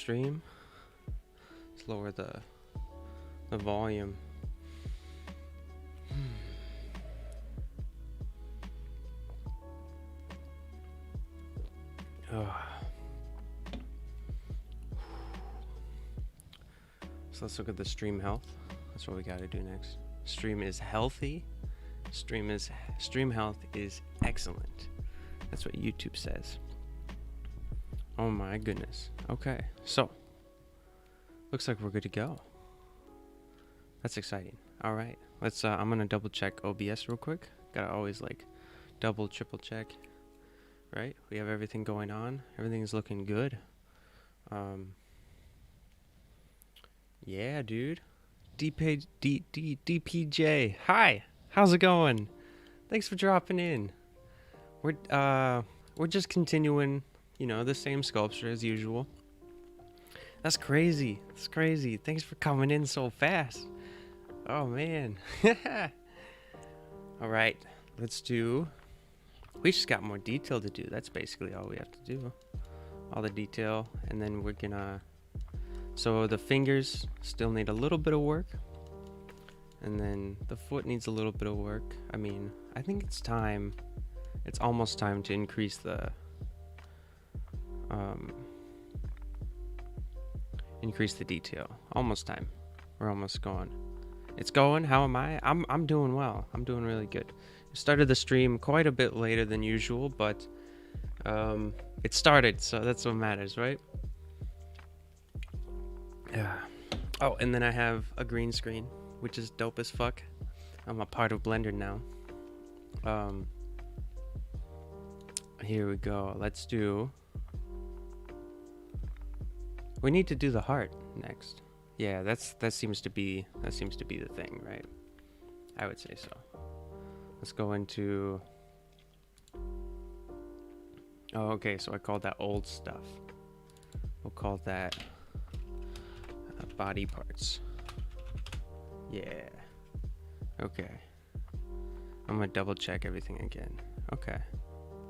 stream. Let's lower the volume. So let's look at the stream health. That's what we got to do next. Stream is healthy. Stream health is excellent. That's what YouTube says. Oh my goodness. Okay, so looks like we're good to go. That's exciting. All right, let's. I'm gonna double check OBS real quick. Gotta always like double, triple check. Right? We have everything going on. Everything is looking good. Yeah, dude. DPJ. Hi. How's it going? Thanks for dropping in. We're just continuing, you know, the same sculpture as usual. That's crazy. That's crazy. Thanks for coming in so fast. Oh man. All right. Let's do. We just got more detail to do. That's basically all we have to do. All the detail, and then we're gonna. So the fingers still need a little bit of work, and then the foot needs a little bit of work. I mean, I think it's time. It's almost time to increase the detail. Almost time. We're almost going. It's going. How am I? I'm doing well. I'm doing really good. I started the stream quite a bit later than usual, but it started, so that's what matters, right? Yeah. Oh, and then I have a green screen, which is dope as fuck. I'm a part of Blender now. Here we go. Let's do. We need to do the heart next. Yeah, that seems to be the thing, right? I would say so. Let's go into. Oh, okay. So I called that old stuff. We'll call that body parts. Yeah. Okay. I'm gonna double check everything again. Okay.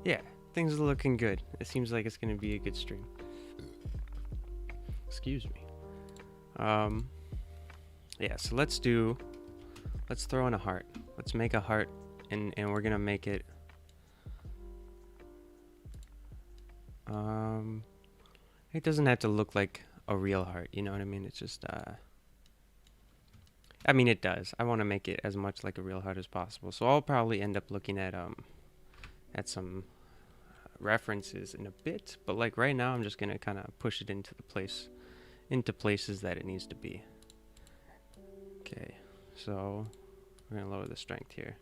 Yeah, things are looking good. It seems like it's gonna be a good stream. Excuse me. Yeah, so let's throw in a heart. Let's make a heart, and we're gonna make it it doesn't have to look like a real heart, you know what I mean? It's just I mean, it does. I want to make it as much like a real heart as possible. So I'll probably end up looking at some references in a bit, but like right now I'm just gonna kind of push it into places that it needs to be. Okay, so we're gonna lower the strength here.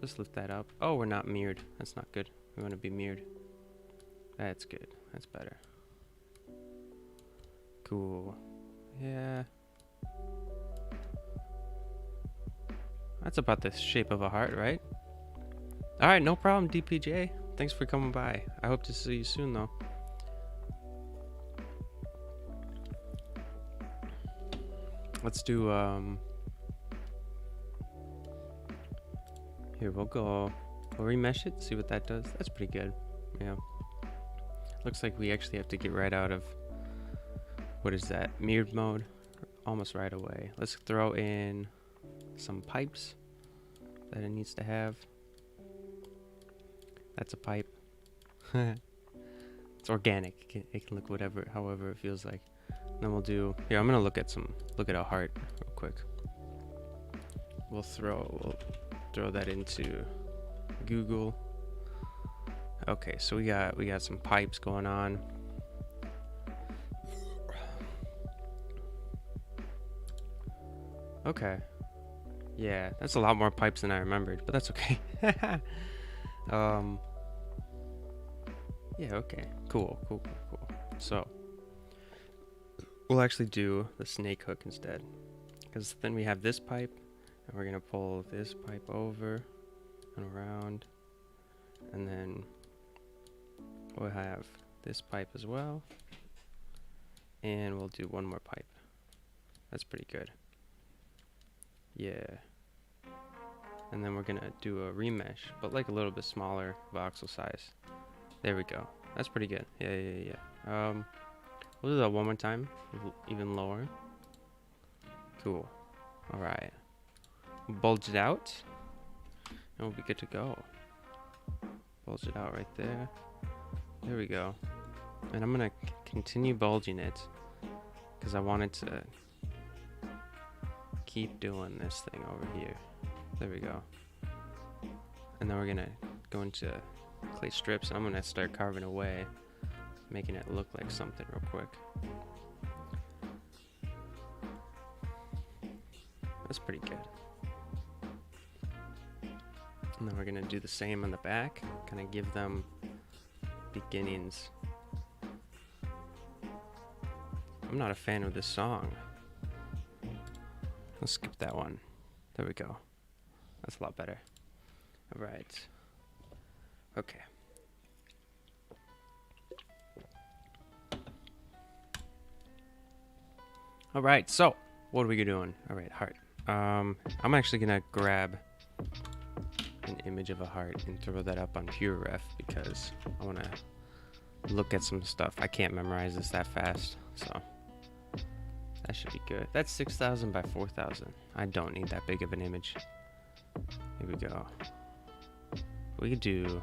Just lift that up. Oh, we're not mirrored. That's not good. We want to be mirrored. That's good. That's better. Cool. Yeah. That's about the shape of a heart, right? All right, no problem, DPJ. Thanks for coming by. I hope to see you soon, though. Let's do, here, we'll remesh it, see what that does. That's pretty good. Yeah. Looks like we actually have to get right out of, what is that, mirrored mode? Almost right away. Let's throw in some pipes that it needs to have. That's a pipe. It's organic. It can look however it feels like. And then we'll do. Here, I'm gonna look at a heart real quick. We'll throw that into Google. Okay, so we got some pipes going on. Okay. Yeah, that's a lot more pipes than I remembered, but that's okay. Yeah, okay. Cool. So, we'll actually do the snake hook instead. Because then we have this pipe, and we're going to pull this pipe over and around. And then we'll have this pipe as well. And we'll do one more pipe. That's pretty good. Yeah. And then we're gonna do a remesh, but like a little bit smaller voxel size. There we go. That's pretty good. Yeah. We'll do that one more time, even lower. Cool. All right. Bulge it out, and we'll be good to go. Bulge it out right there. There we go. And I'm gonna continue bulging it because I wanted to keep doing this thing over here. There we go. And then we're gonna go into clay strips, and I'm gonna start carving away, making it look like something real quick. That's pretty good. And then we're gonna do the same on the back, kind of give them beginnings. I'm not a fan of this song. Let's skip that one. There we go. That's a lot better. All right. Okay. All right, so what are we doing? All right, heart. I'm actually gonna grab an image of a heart and throw that up on PureRef because I want to look at some stuff. I can't memorize this that fast, so that should be good. That's 6,000 by 4,000. I don't need that big of an image. Here we go. We could do...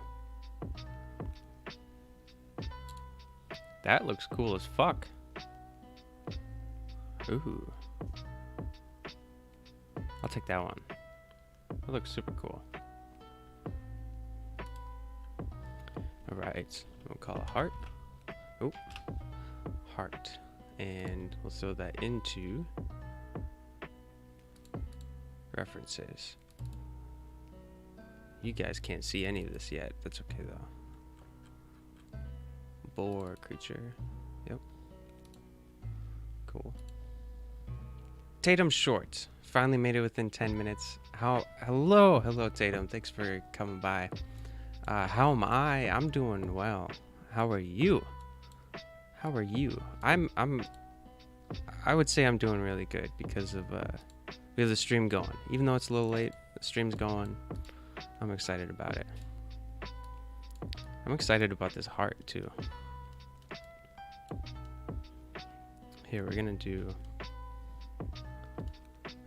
That looks cool as fuck. Ooh. I'll take that one. That looks super cool. Alright, we'll call it heart. Oh, heart. And we'll throw that into references. You guys can't see any of this yet. That's okay though. Boar creature. Yep. Cool. Tatum Short. Finally made it within 10 minutes. Hello Tatum. Thanks for coming by. How am I? I'm doing well. How are you? How are you? I would say I'm doing really good because of we have the stream going. Even though it's a little late, the stream's going. I'm excited about it. I'm excited about this heart too. Here, we're gonna do...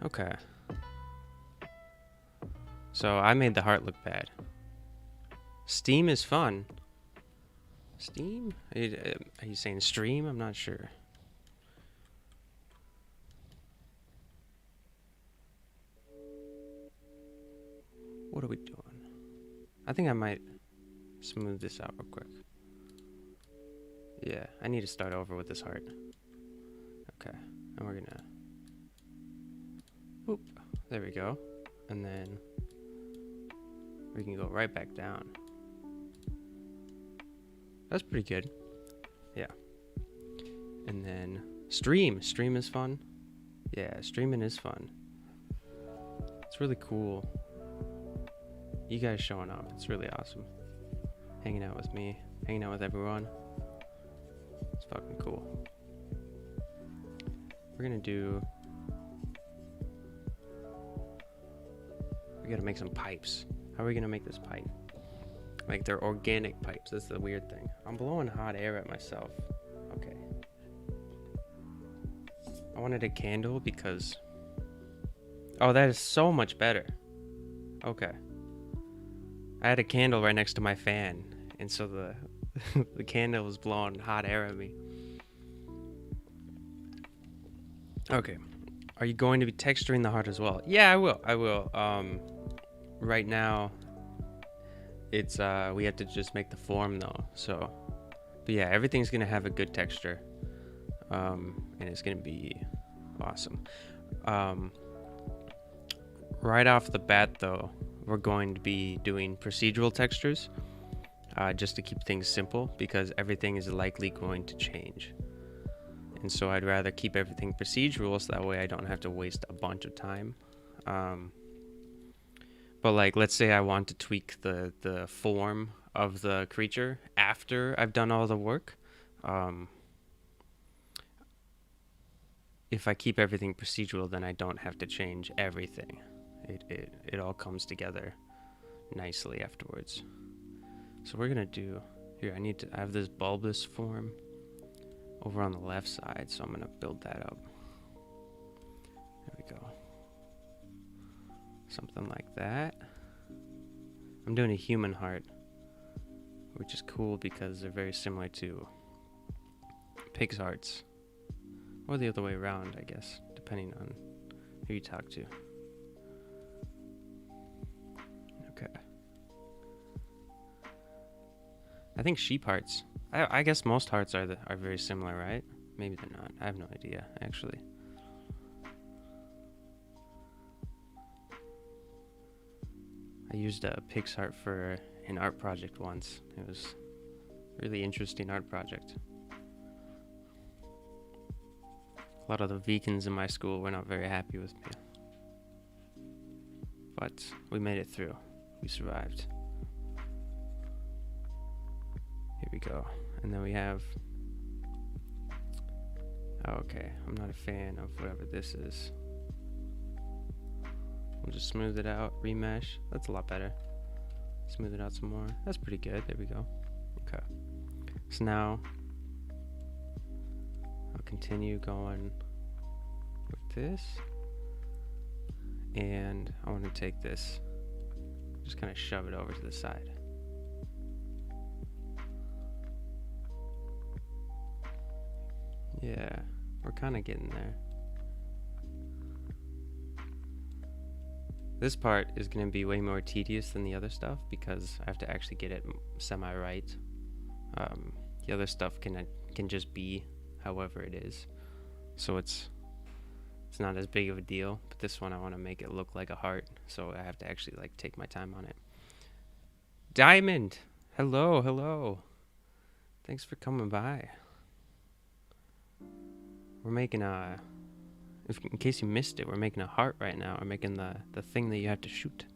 Okay. So I made the heart look bad. Steam is fun. Steam? Are you saying stream? I'm not sure. What are we doing? I think I might smooth this out real quick. Yeah, I need to start over with this heart. Okay, and we're gonna... Whoop. There we go. And then we can go right back down. That's pretty good. Yeah. And then stream. Stream is fun. Yeah, streaming is fun. It's really cool. You guys showing up. It's really awesome. Hanging out with me. Hanging out with everyone. It's fucking cool. We're gonna do... We gotta make some pipes. How are we gonna make this pipe? Like, they're organic pipes. That's the weird thing. I'm blowing hot air at myself. Okay. I wanted a candle because... Oh, that is so much better. Okay. I had a candle right next to my fan, and so the the candle was blowing hot air at me. Okay. Are you going to be texturing the heart as well? Yeah, I will. I will. Right now, it's we have to just make the form though. So, but yeah, everything's gonna have a good texture, and it's gonna be awesome. Right off the bat though, we're going to be doing procedural textures, just to keep things simple because everything is likely going to change. And so I'd rather keep everything procedural so that way I don't have to waste a bunch of time. But like, let's say I want to tweak the form of the creature after I've done all the work. If I keep everything procedural, then I don't have to change everything. It all comes together nicely afterwards. So we're gonna do here. I have this bulbous form. over on the left side, so I'm gonna build that up. There we go. Something like that. I'm doing a human heart, which is cool because they're very similar to pig's hearts. Or the other way around, I guess, depending on who you talk to. Okay. I think sheep hearts. I guess most hearts are very similar, right? Maybe they're not. I have no idea, actually. I used a pig's heart for an art project once. It was a really interesting art project. A lot of the vegans in my school were not very happy with me. But we made it through. We survived. Here we go. And then we have... Oh, okay, I'm not a fan of whatever this is. We'll just smooth it out, remesh. That's a lot better. Smooth it out some more. That's pretty good. There we go. Okay. So now I'll continue going with this. And I want to take this, just kind of shove it over to the side. Yeah, we're kind of getting there. This part is going to be way more tedious than the other stuff because I have to actually get it semi-right. The other stuff can just be however it is, so it's not as big of a deal. But this one I want to make it look like a heart, so I have to actually like take my time on it. Diamond, hello, hello. Thanks for coming by. We're making in case you missed it, we're making a heart right now. We're making the thing that you have to shoot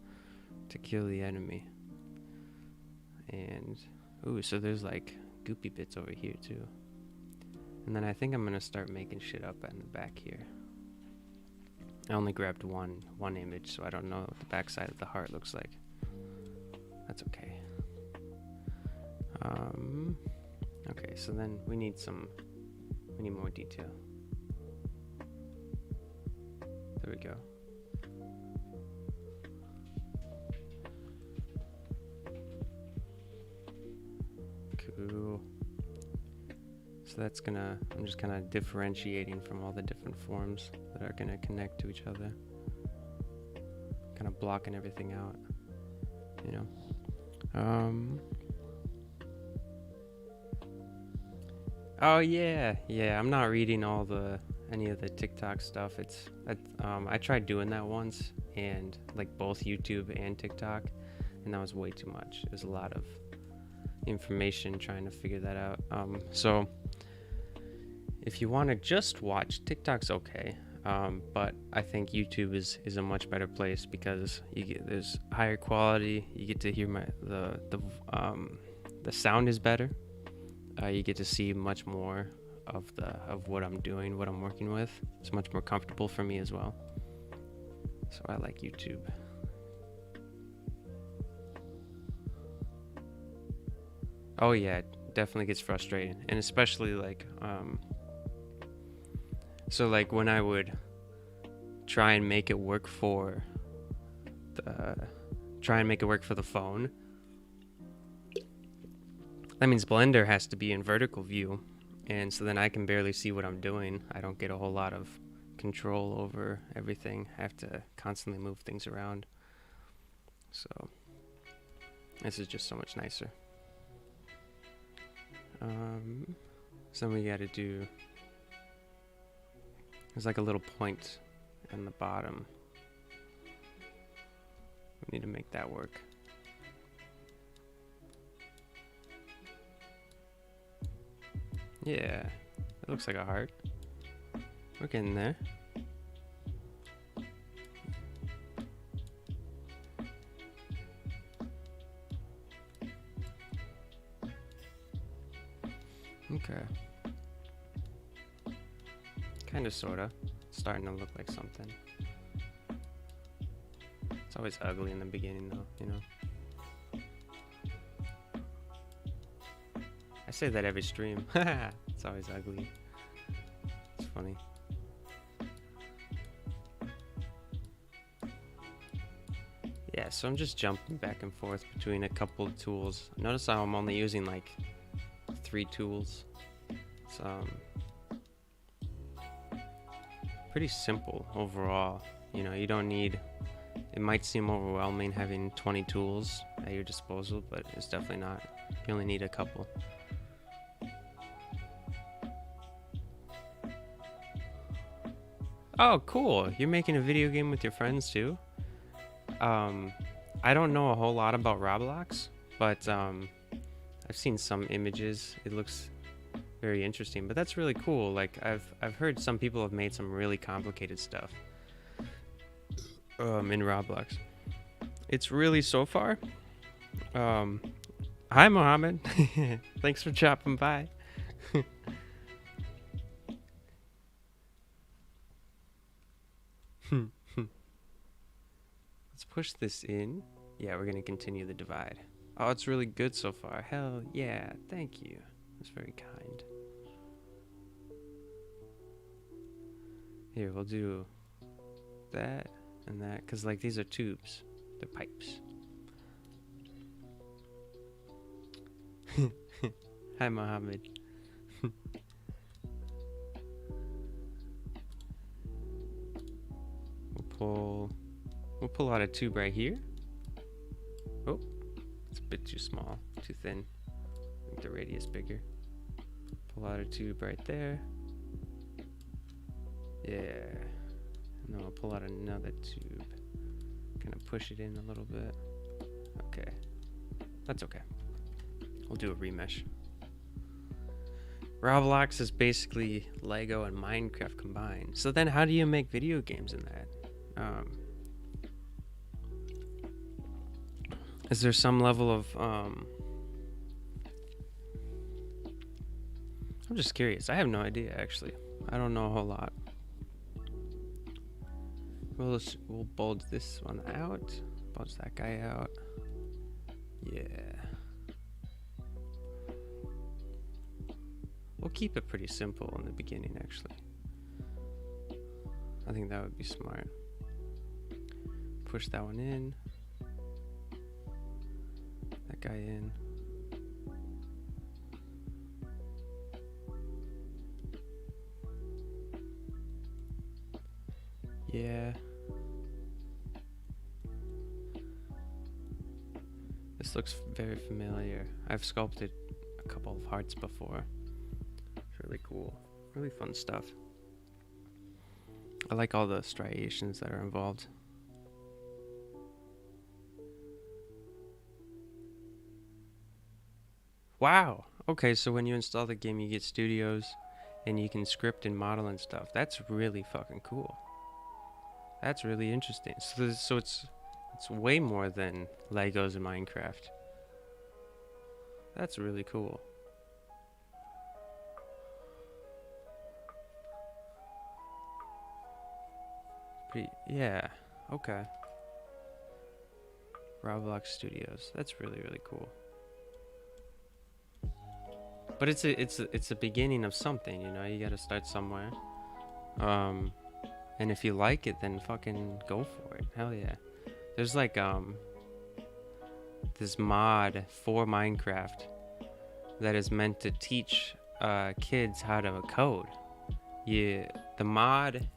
to kill the enemy. And, ooh, so there's like goopy bits over here too. And then I think I'm gonna start making shit up in the back here. I only grabbed one image, so I don't know what the back side of the heart looks like. That's okay. Okay, so then we need more detail. There we go. Cool. So that's I'm just kind of differentiating from all the different forms that are gonna connect to each other. Kind of blocking everything out, you know? Oh yeah, I'm not reading any of the TikTok stuff. I tried doing that once, and like both YouTube and TikTok, and that was way too much. There's a lot of information trying to figure that out. So if you want to just watch, TikTok's okay, but I think YouTube is a much better place because there's higher quality. You get to hear the sound is better. You get to see much more of what I'm doing, what I'm working with. It's much more comfortable for me as well. So I like YouTube. Oh yeah, it definitely gets frustrating, and especially like so like when I would try and make it work for the phone. That means Blender has to be in vertical view, and so then I can barely see what I'm doing. I don't get a whole lot of control over everything. I have to constantly move things around. So this is just so much nicer. So we gotta do, there's like a little point on the bottom. We need to make that work. Yeah, it looks like a heart. We're getting there. Okay. Kinda, sorta. It's starting to look like something. It's always ugly in the beginning though, you know? I say that every stream. It's It's always ugly. It's funny. Yeah, so I'm just jumping back and forth between a couple of tools. Notice how I'm only using like 3 tools. It's pretty simple overall. You know, you don't need, it might seem overwhelming having 20 tools at your disposal, but it's definitely not. You only need a couple. Oh, cool. You're making a video game with your friends too? I don't know a whole lot about Roblox, but I've seen some images. It looks very interesting, but that's really cool. Like I've heard some people have made some really complicated stuff in Roblox. It's really so far. Hi Mohammed. Thanks for dropping by. Let's push this in. Yeah, we're gonna continue the divide. Oh, it's really good so far. Hell yeah, thank you. That's very kind. Here, we'll do that and that, because like these are tubes. They're pipes. Hi Mohammed. We'll pull out a tube right here. Oh, it's a bit too small, too thin. Make the radius bigger. Pull out a tube right there. Yeah. And then we'll pull out another tube. Kind of push it in a little bit. Okay. That's okay. We'll do a remesh. Roblox is basically Lego and Minecraft combined. So then how do you make video games in that? Is there some level of I'm just curious. I have no idea actually. I don't know a whole lot. We'll bulge this one out. Bulge that guy out. Yeah. We'll keep it pretty simple in the beginning actually. I think that would be smart. Push that one in. That guy in. Yeah. This looks very familiar. I've sculpted a couple of hearts before. It's really cool. Really fun stuff. I like all the striations that are involved. Wow. Okay, so when you install the game, you get studios and you can script and model and stuff. That's really fucking cool. That's really interesting. So it's way more than Legos and Minecraft. That's really cool. Yeah. Okay. Roblox Studios. That's really cool. But it's a beginning of something, you know. You got to start somewhere. And if you like it, then fucking go for it. Hell yeah. There's like this mod for Minecraft that is meant to teach kids how to code. The mod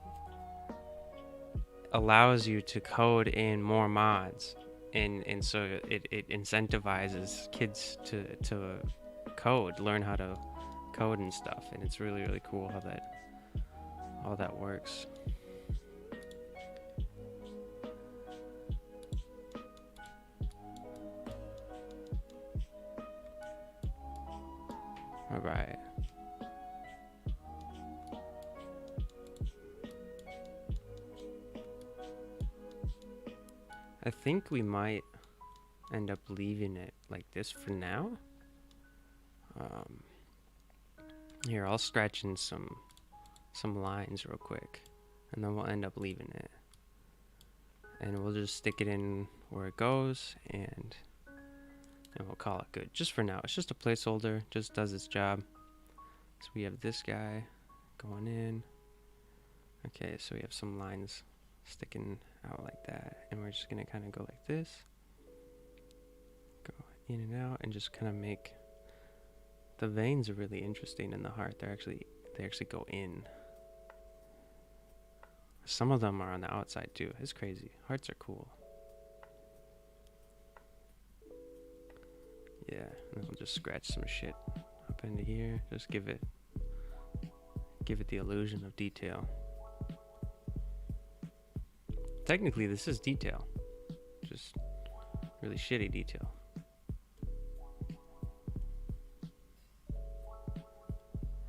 allows you to code in more mods, and so it incentivizes kids to code, learn how to code and stuff, and it's really cool how all that works. All right. I think we might end up leaving it like this for now. Here, I'll scratch in some lines real quick, and then we'll end up leaving it. And we'll just stick it in where it goes, and we'll call it good. Just for now, it's just a placeholder, just does its job. So we have this guy going in. Okay, so we have some lines sticking out like that, and we're just gonna kind of go like this, go in and out, and just kind of make the veins are really interesting in the heart. They actually go in. Some of them are on the outside too. It's crazy. Hearts are cool. Yeah, and then we'll just scratch some shit up into here. Just give it the illusion of detail. Technically, this is detail, just really shitty detail.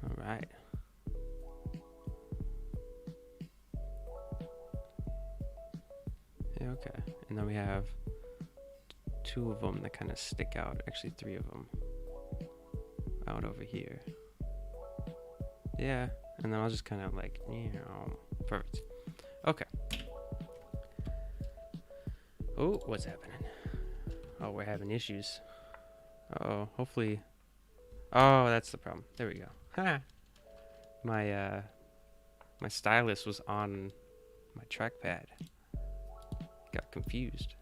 All right. Yeah, okay. And then we have two of them that kind of stick out. Actually, three of them out over here. Yeah, and then I'll just kind of like, perfect. Okay. Oh, what's happening? Oh, we're having issues. Uh-oh, hopefully. Oh, that's the problem. There we go. Ha! My stylus was on my trackpad. Got confused.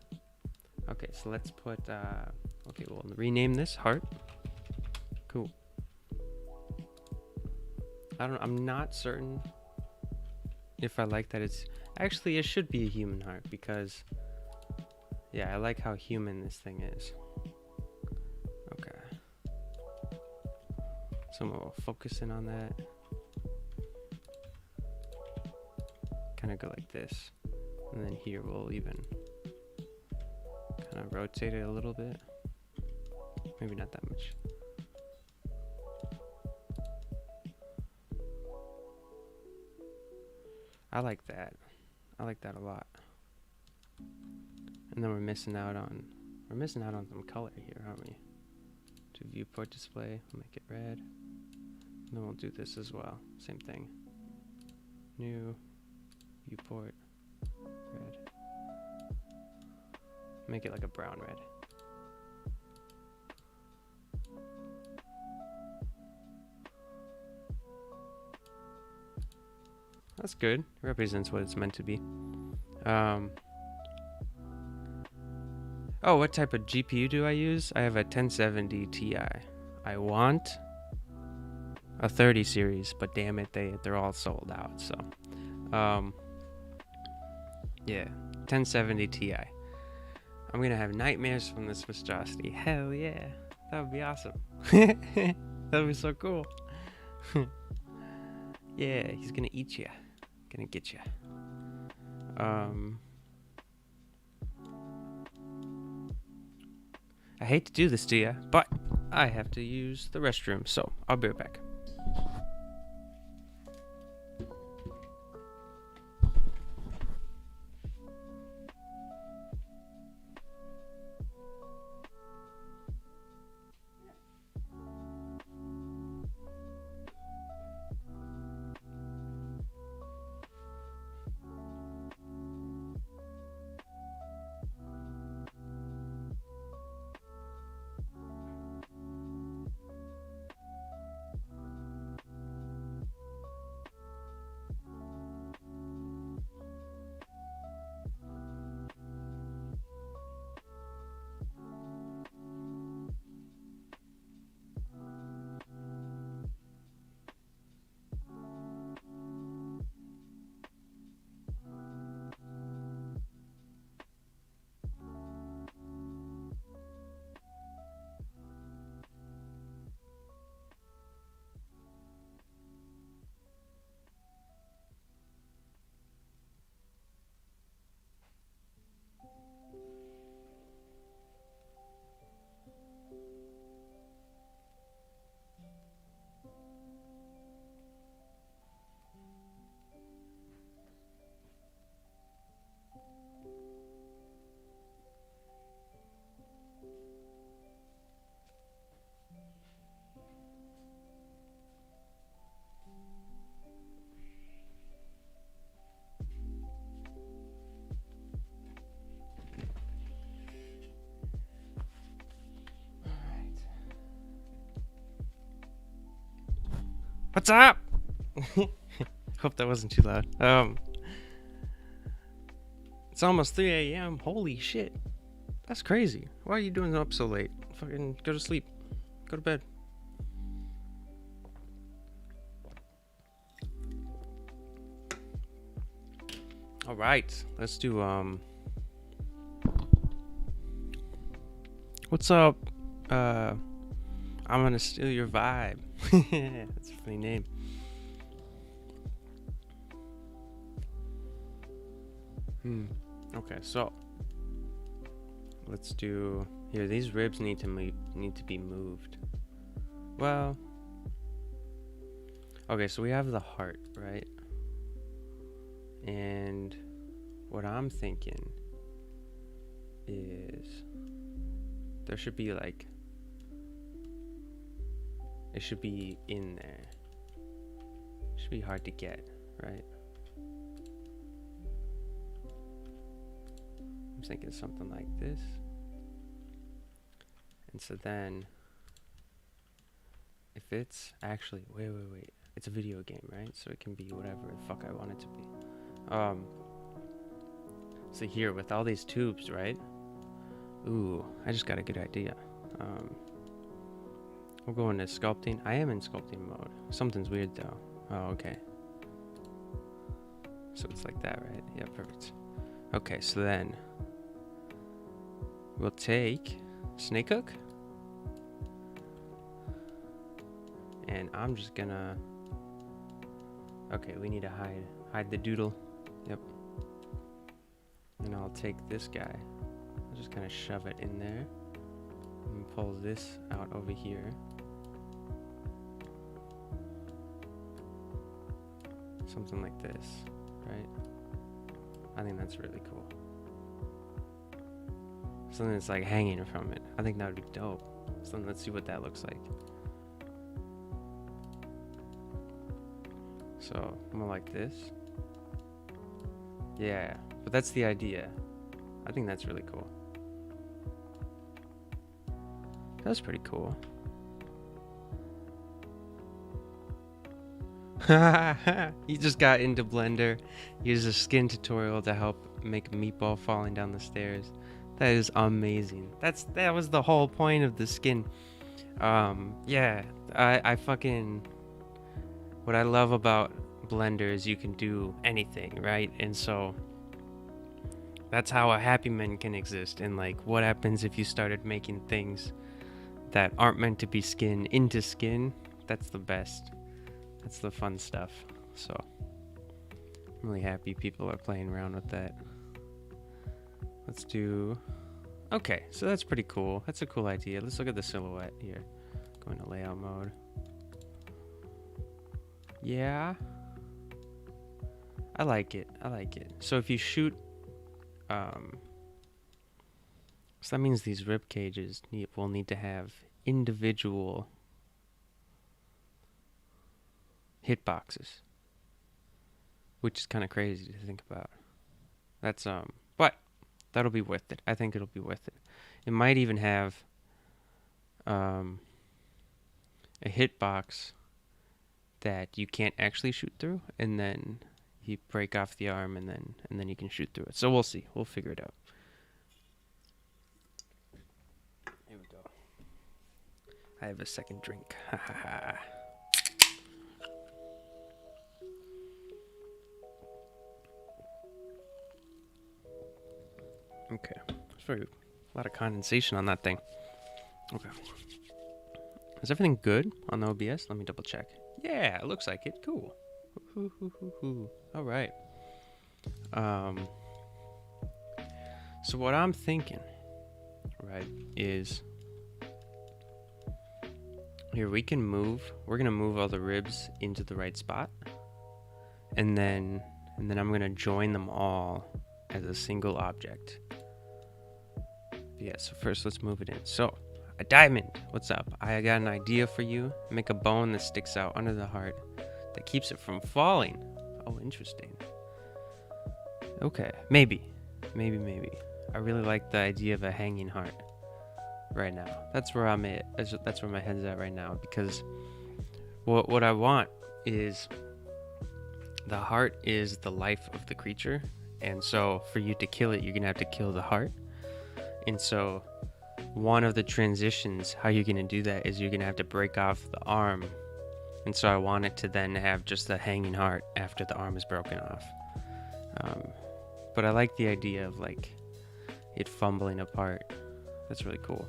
Okay, so let's put, okay, we'll rename this heart. Cool. I'm not certain if I like that it's, actually it should be a human heart because, yeah, I like how human this thing is. Okay. So we'll focus in on that. Kind of go like this. And then here we'll even kind of rotate it a little bit. Maybe not that much. I like that. I like that a lot. And then we're missing out on some color here, aren't we? To viewport display, we'll make it red. And then we'll do this as well. Same thing. New viewport red. Make it like a brown red. That's good. It represents what it's meant to be. Oh, what type of GPU do I use? I have a 1070 Ti. I want a 30 series, but damn it, they're all sold out. So, yeah, 1070 Ti. I'm gonna have nightmares from this monstrosity. Hell yeah, that would be awesome. That would be so cool. Yeah, he's gonna eat you. Gonna get you. I hate to do this to you, but I have to use the restroom, so I'll be right back. What's up? Hope that wasn't too loud. It's almost 3 a.m. Holy shit. That's crazy. Why are you doing up so late? Fucking go to sleep. Go to bed. All right. Let's do, what's up? I'm gonna steal your vibe. That's a funny name. Okay, so let's do here. These ribs need to be moved. Well, okay, so we have the heart, right? And what I'm thinking is there should be like, it should be in there. It should be hard to get, right? I'm thinking something like this. And so then, if it's actually, wait. It's a video game, right? So it can be whatever the fuck I want it to be. So here, with all these tubes, right? Ooh, I just got a good idea. We'll go into sculpting. I am in sculpting mode. Something's weird though. Oh, okay. So it's like that, right? Yeah, perfect. Okay, so then we'll take snake hook. And I'm just gonna, okay, we need to hide the doodle. Yep. And I'll take this guy. I'll just kind of shove it in there and pull this out over here. Something like this, right? I think that's really cool. Something that's like hanging from it. I think that would be dope. So let's see what that looks like. So more like this. Yeah, but that's the idea. I think that's really cool. That's pretty cool. He just got into Blender. He used a skin tutorial to help make a meatball falling down the stairs. That is amazing. That was the whole point of the skin. Yeah, I fucking, what I love about Blender is you can do anything, right? And so that's how a happy man can exist. And like, what happens if you started making things that aren't meant to be skin into skin? That's the best. That's the fun stuff. So I'm really happy people are playing around with that. Let's do, okay, so that's pretty cool. That's a cool idea. Let's look at the silhouette here. Go into layout mode. Yeah, I like it. I like it. So if you shoot, so that means these rib cages will need to have individual hitboxes, which is kind of crazy to think about. That's but that'll be worth it. I think it'll be worth it. It might even have a hitbox that you can't actually shoot through, and then you break off the arm, and then you can shoot through it. So we'll see. We'll figure it out. Here we go. I have a second drink. Ha ha ha. Okay. There's a lot of condensation on that thing. Okay. Is everything good on the OBS? Let me double check. Yeah, it looks like it. Cool. All right. So what I'm thinking, right, is here we're gonna move all the ribs into the right spot, and then I'm gonna join them all as a single object. Yeah, so first let's move it in. So, a diamond, what's up? I got an idea for you. Make a bone that sticks out under the heart that keeps it from falling. Oh, interesting. Okay, maybe. I really like the idea of a hanging heart right now. That's where I'm at. That's where my head's at right now, because what I want is the heart is the life of the creature, and so for you to kill it, you're gonna have to kill the heart. And so one of the transitions, how you're gonna do that is you're gonna have to break off the arm. And so I want it to then have just a hanging heart after the arm is broken off. But I like the idea of like it fumbling apart. That's really cool.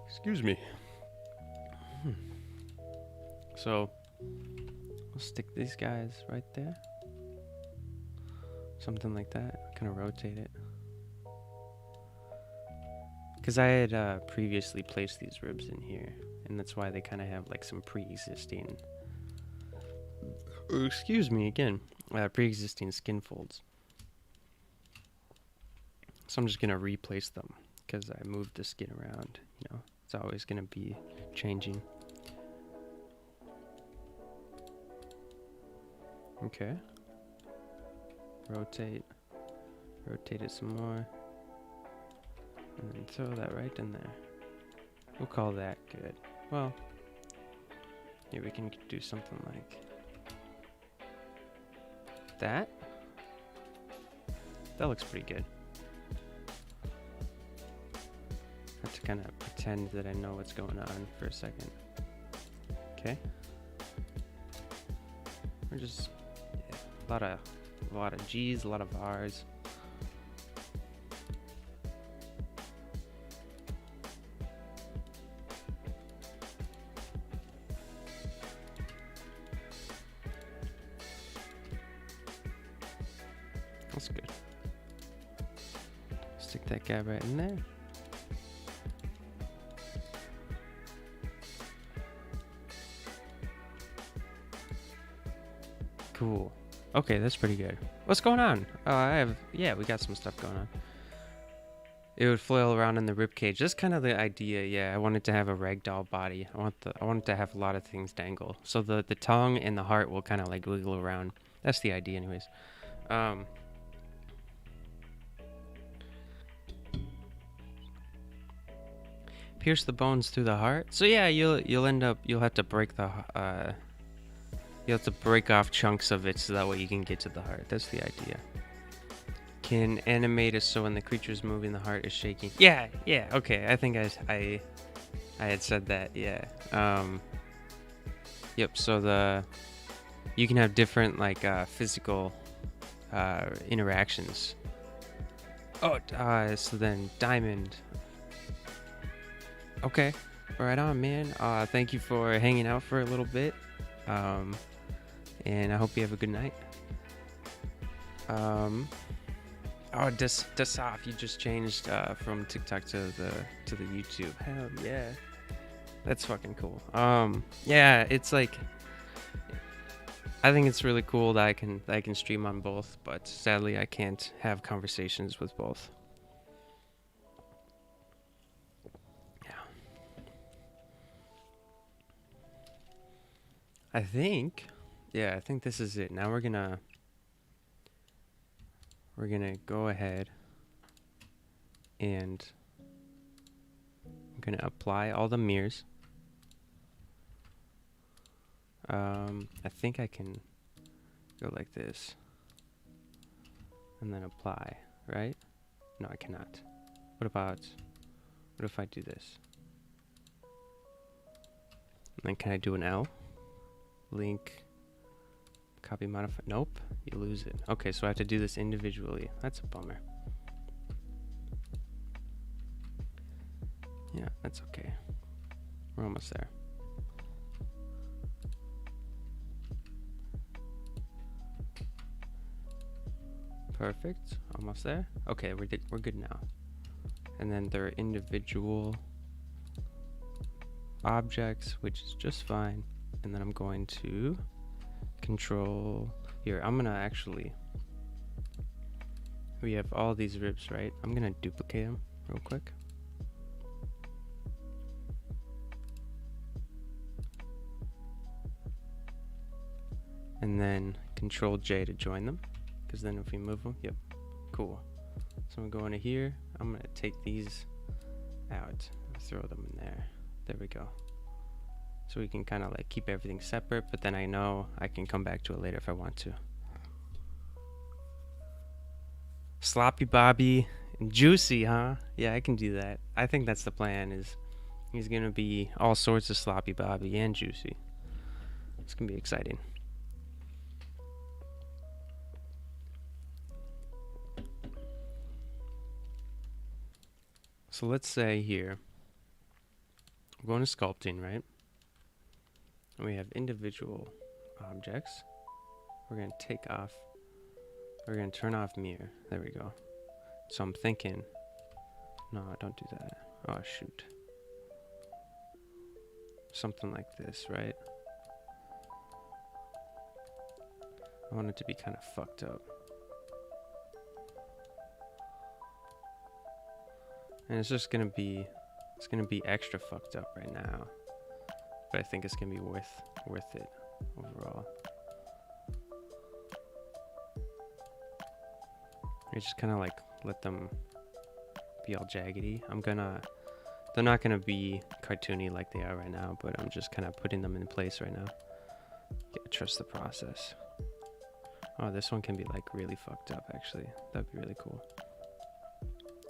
Excuse me. So we'll stick these guys right there. Something like that. Kind of rotate it. Because I had previously placed these ribs in here, and that's why they kind of have like some pre-existing, excuse me again, pre-existing skin folds. So I'm just gonna replace them because I moved the skin around. You know, it's always gonna be changing. Okay. Rotate it some more, and then throw that right in there. We'll call that good. Well, here we can do something like that. That looks pretty good. I have to kind of pretend that I know what's going on for a second. Okay. We're just a lot of G's, a lot of R's. That's good. Stick that guy right in there. Cool. Okay, that's pretty good. What's going on? We got some stuff going on. It would flail around in the rib cage. That's kind of the idea. Yeah, I wanted to have a ragdoll body. I wanted to have a lot of things dangle. So the tongue and the heart will kind of like wiggle around. That's the idea, anyways. Pierce the bones through the heart. So yeah, you'll have to break the you'll have to break off chunks of it so that way you can get to the heart. That's the idea. Can animate it so when the creature's moving, the heart is shaking. Yeah, okay. I think I had said that. Yeah. Yep. So you can have different like physical interactions. Oh, so then diamond. Okay, right on, man. Thank you for hanging out for a little bit. And I hope you have a good night. Dasaf, you just changed from TikTok to the YouTube. Hell yeah, that's fucking cool. Yeah, it's like I think it's really cool that I can stream on both, but sadly I can't have conversations with both. Yeah, I think this is it. Now we're gonna go ahead and I'm gonna apply all the mirrors. I think I can go like this and then apply, right? No, I cannot. What if I do this? And then can I do an L? Link, copy, modify. Nope, you lose it. Okay, so I have to do this individually. That's a bummer. Yeah, that's okay. We're almost there. Perfect. Almost there. Okay, we're good now. And then there are individual objects, which is just fine. And then I'm going to control here. I'm gonna actually, we have all these ribs, right? I'm gonna duplicate them real quick. And then control J to join them, because then if we move them, yep, cool. So I'm going to here. I'm gonna take these out, throw them in there. There we go. so we can kind of like keep everything separate, but then I know I can come back to it later if I want to. Sloppy Bobby and Juicy, huh? Yeah, I can do that. I think that's the plan, is he's gonna be all sorts of Sloppy Bobby and Juicy. It's gonna be exciting. So let's say here, we're going to sculpting, right? And we have individual objects. We're going to take off, we're going to turn off mirror. There we go. So I'm thinking, no, don't do that. Oh, shoot. Something like this, right? I want it to be kind of fucked up. And it's just gonna be, it's gonna be extra fucked up right now, but I think it's gonna be worth it overall. I just kind of like let them be all jaggedy. They're not gonna be cartoony like they are right now, but I'm just kind of putting them in place right now. Gotta trust the process. Oh, this one can be like really fucked up actually. That'd be really cool.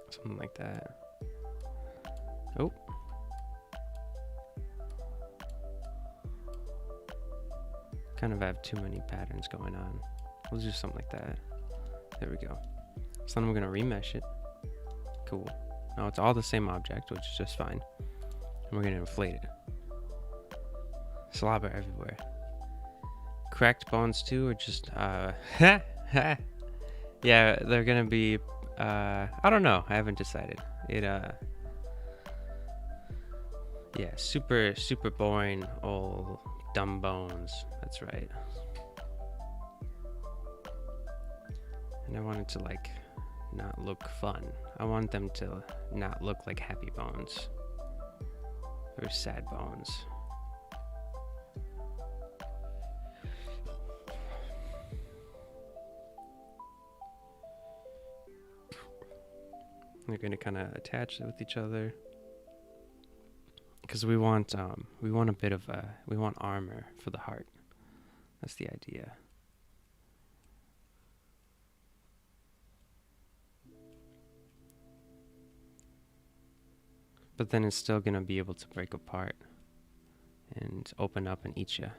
Something like that. Oh. Kind of have too many patterns going on. We'll do something like that. There we go. So then we're gonna remesh it. Cool. Now it's all the same object, which is just fine. And we're gonna inflate it. Slobber everywhere. Cracked bones too, or just yeah, they're gonna be I don't know. I haven't decided. Yeah, super boring old dumb bones. That's right. And I want it to like not look fun. I want them to not look like happy bones. Or sad bones. They're going to kind of attach with each other. Because we want a bit of we want armor for the heart. That's the idea. But then it's still gonna be able to break apart and open up and eat you.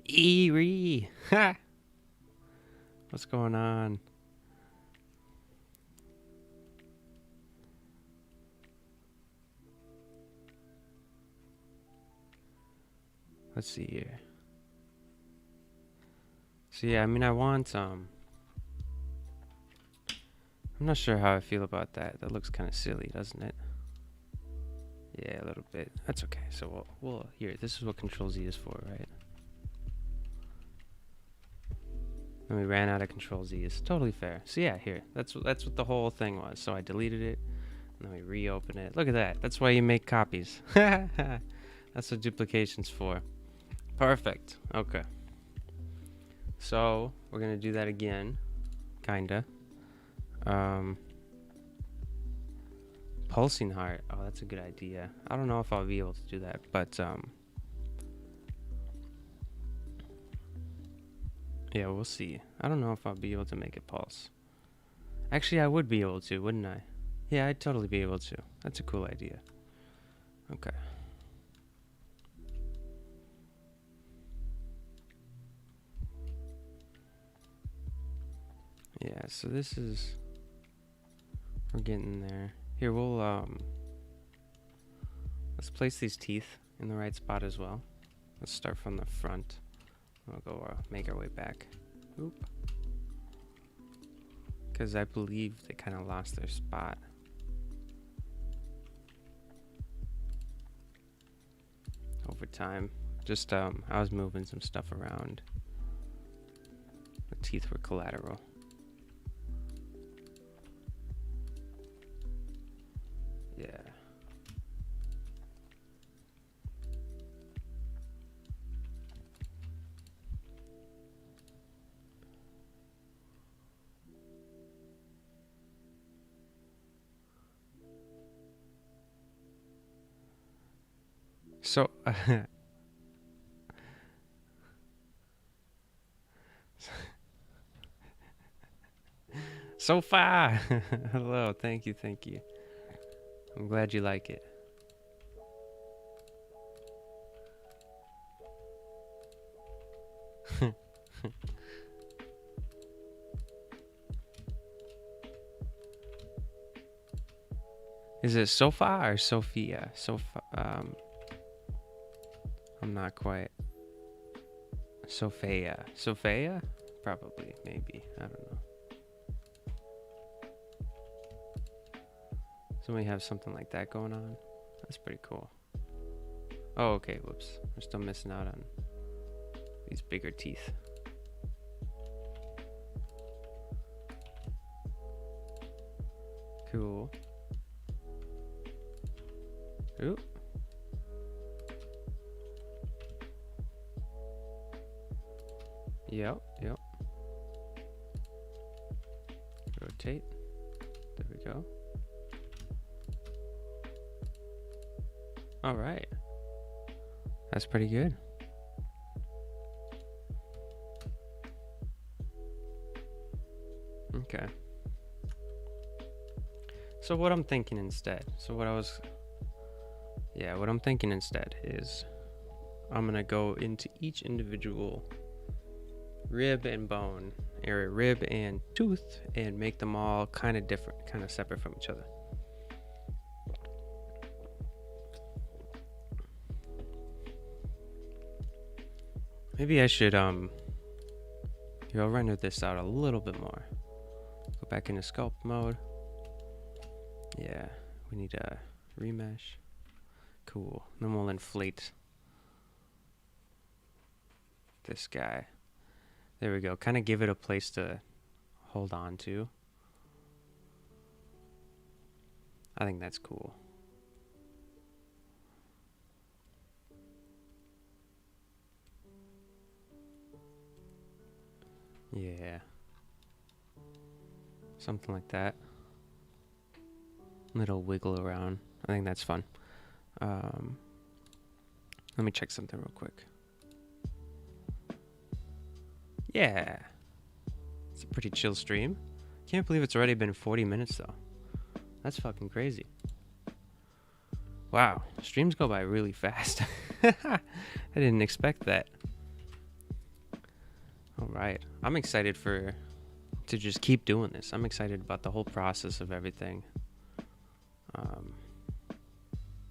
Eerie! Ha! What's going on? Let's see here. So yeah, I mean, I want I'm not sure how I feel about that. That looks kind of silly, doesn't it? Yeah, a little bit. That's okay. So we'll here. This is what Control Z is for, right? And we ran out of Control Z. It's totally fair. So yeah, here. That's what the whole thing was. So I deleted it, and then we reopen it. Look at that. That's why you make copies. That's what duplication's for. Perfect. Okay. So we're gonna do that again, kinda. Pulsing heart. Oh, that's a good idea. I don't know if I'll be able to do that, but yeah, we'll see. I don't know if I'll be able to make it pulse. Actually, I would be able to, wouldn't I? Yeah, I'd totally be able to. That's a cool idea. Okay. Yeah, so this is, we're getting there. Here, we'll let's place these teeth in the right spot as well. Let's start from the front. We'll go make our way back. Oop. Because I believe they kind of lost their spot. Over time. Just I was moving some stuff around. The teeth were collateral. Yeah. So, so far. Hello, thank you, thank you. I'm glad you like it. Is it Sofa or Sophia? I'm not quite. Sophia. Sophia? Probably, maybe. I don't know. So we have something like that going on. That's pretty cool. Oh, okay. Whoops. We're still missing out on these bigger teeth. Cool. Ooh. Yep. Rotate. There we go. All right. That's pretty good. Okay. So what I'm thinking instead. What I'm thinking instead is I'm gonna go into each individual rib and bone area, rib and tooth, and make them all kind of different, kind of separate from each other. Maybe I should I'll render this out a little bit more. Go back into sculpt mode. Yeah, we need a remesh. Cool. Then we'll inflate this guy. There we go. Kind of give it a place to hold on to. I think that's cool. Yeah. Something like that. Little wiggle around. I think that's fun. Let me check something real quick. Yeah. It's a pretty chill stream. Can't believe it's already been 40 minutes though. That's fucking crazy. Wow, streams go by really fast. I didn't expect that. All right, I'm excited to just keep doing this. I'm excited about the whole process of everything.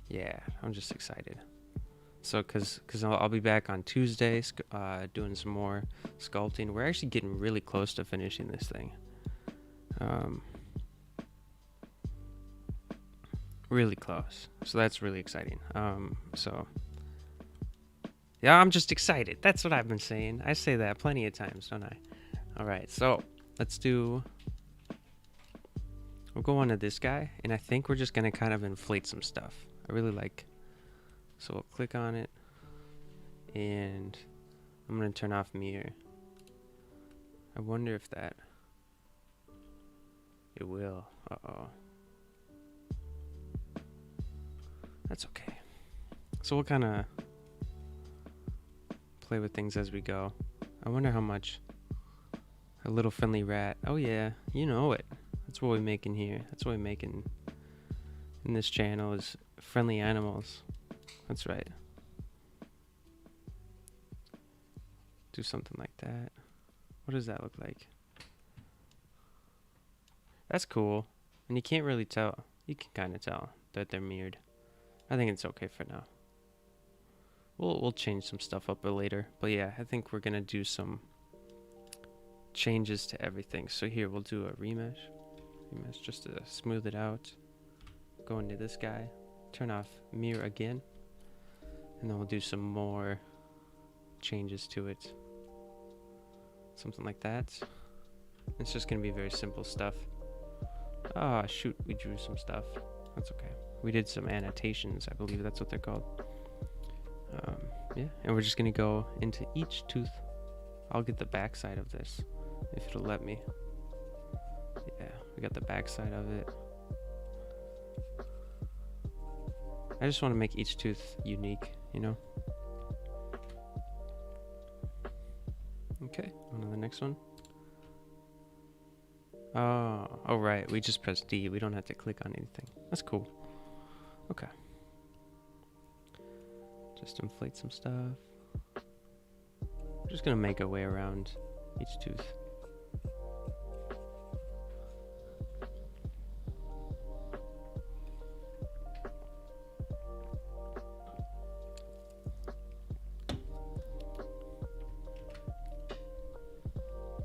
Yeah, I'm just excited. So, cause I'll be back on Tuesday, doing some more sculpting. We're actually getting really close to finishing this thing. Really close. So that's really exciting. So yeah, I'm just excited. That's what I've been saying. I say that plenty of times, don't I? All right, so we'll go on to this guy, and I think we're just gonna kind of inflate some stuff. I really like. So we'll click on it, and I'm gonna turn off mirror. I wonder if it will. Uh-oh. That's okay. So we'll kind of play with things as we go. I wonder how much a little friendly rat. Oh yeah, you know it. That's what we're making here. That's what we're making in this channel is friendly animals. That's right. Do something like that. What does that look like? That's cool. And you can't really tell. You can kind of tell that they're mirrored. I think it's okay for now. We'll change some stuff up later. But yeah, I think we're gonna do some changes to everything. So here we'll do a remesh just to smooth it out. Go into this guy, turn off mirror again, and then we'll do some more changes to it. Something like that. It's just gonna be very simple stuff. Ah, shoot, we drew some stuff. That's okay. We did some annotations, I believe that's what they're called. Yeah, and we're just gonna go into each tooth. I'll get the back side of this, if it'll let me. Yeah, we got the back side of it. I just want to make each tooth unique you know? Okay, on to the next one. Oh, right, we just press D. We don't have to click on anything. That's cool. Okay. Just inflate some stuff. We're just gonna make our way around each tooth.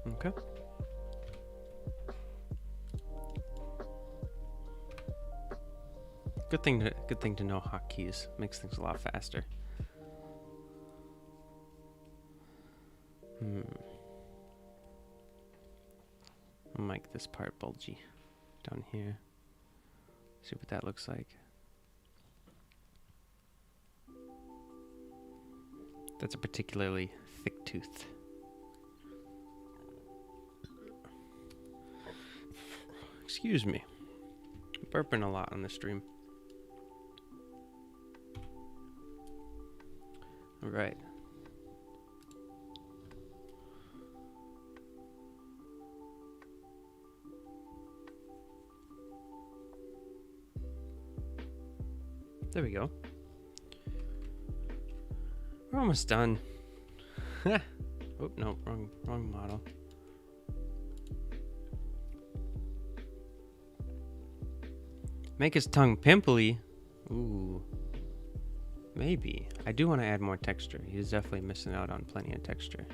Okay. Good thing to know hotkeys. Makes things a lot faster. I'll make this part bulgy down here. See what that looks like. That's a particularly thick tooth. Excuse me. I'm burping a lot on the stream. All right. There we go. We're almost done. Oh, no, wrong model. Make his tongue pimply. Ooh. Maybe. I do want to add more texture. He's definitely missing out on plenty of texture.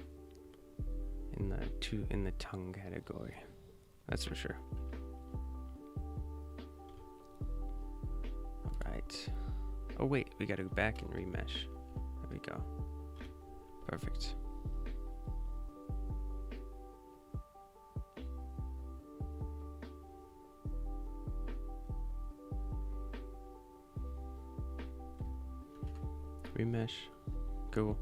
In the tongue category. That's for sure. Alright. Oh wait, we gotta go back and remesh. There we go. Perfect. Remesh. Cool.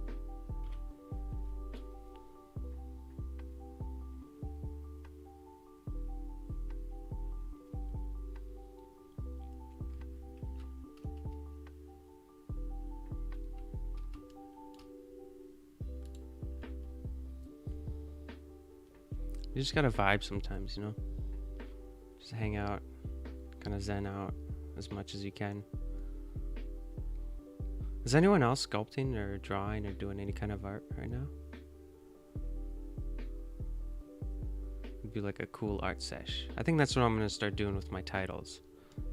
You just gotta vibe sometimes, you know? Just hang out, kind of zen out as much as you can. Is anyone else sculpting or drawing or doing any kind of art right now? It'd be like a cool art sesh. I think that's what I'm gonna start doing with my titles,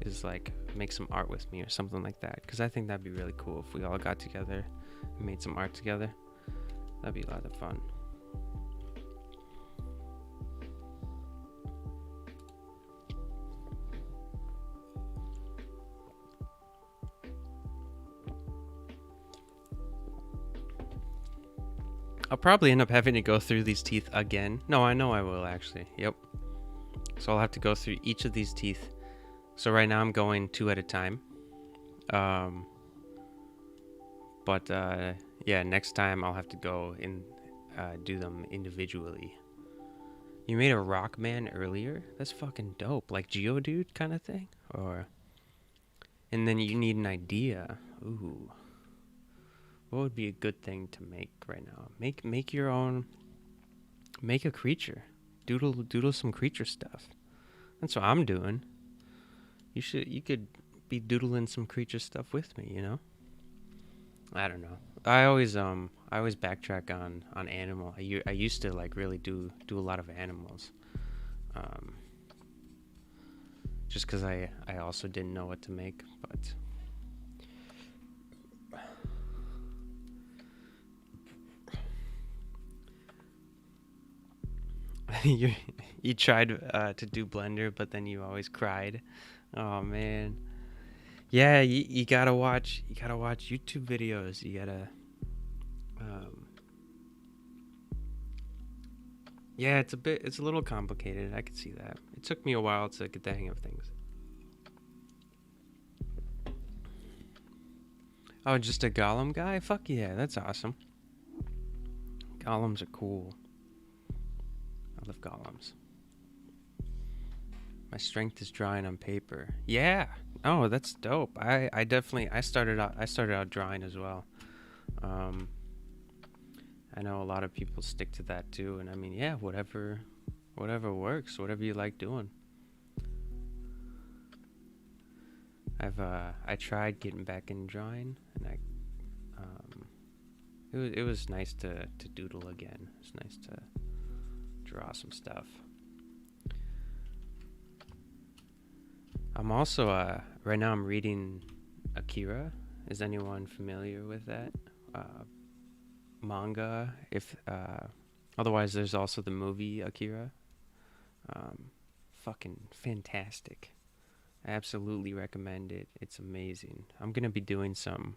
is like make some art with me or something like that. Because I think that'd be really cool if we all got together and made some art together. That'd be a lot of fun. I'll probably end up having to go through these teeth again. No, I know I will actually. Yep. So I'll have to go through each of these teeth. So right now I'm going 2 at a time. Yeah, next time I'll have to go and do them individually. You made a rock man earlier? That's fucking dope. Like Geodude kind of thing? Or... And then you need an idea. Ooh. What would be a good thing to make right now? Make your own. Make a creature. Doodle some creature stuff. That's what I'm doing. You could be doodling some creature stuff with me, you know? I don't know. I always backtrack on animal. I used to like really do a lot of animals. Just cuz I also didn't know what to make, but you tried to do Blender, but then you always cried. Oh man. Yeah, you gotta watch YouTube videos. You gotta yeah, it's a little complicated. I could see that. It took me a while to get the hang of things. Oh, just a golem guy? Fuck yeah, that's awesome. Golems are cool. I love golems. My strength is drawing on paper. Yeah. Oh, that's dope. I started out drawing as well. I know a lot of people stick to that too, and I mean, yeah, whatever works, whatever you like doing. I tried getting back in drawing, and it was nice to doodle again. It's nice to draw some stuff. I'm also right now I'm reading Akira. Is anyone familiar with that manga? If otherwise, there's also the movie Akira. Fucking fantastic. I absolutely recommend it. It's amazing. I'm gonna be doing some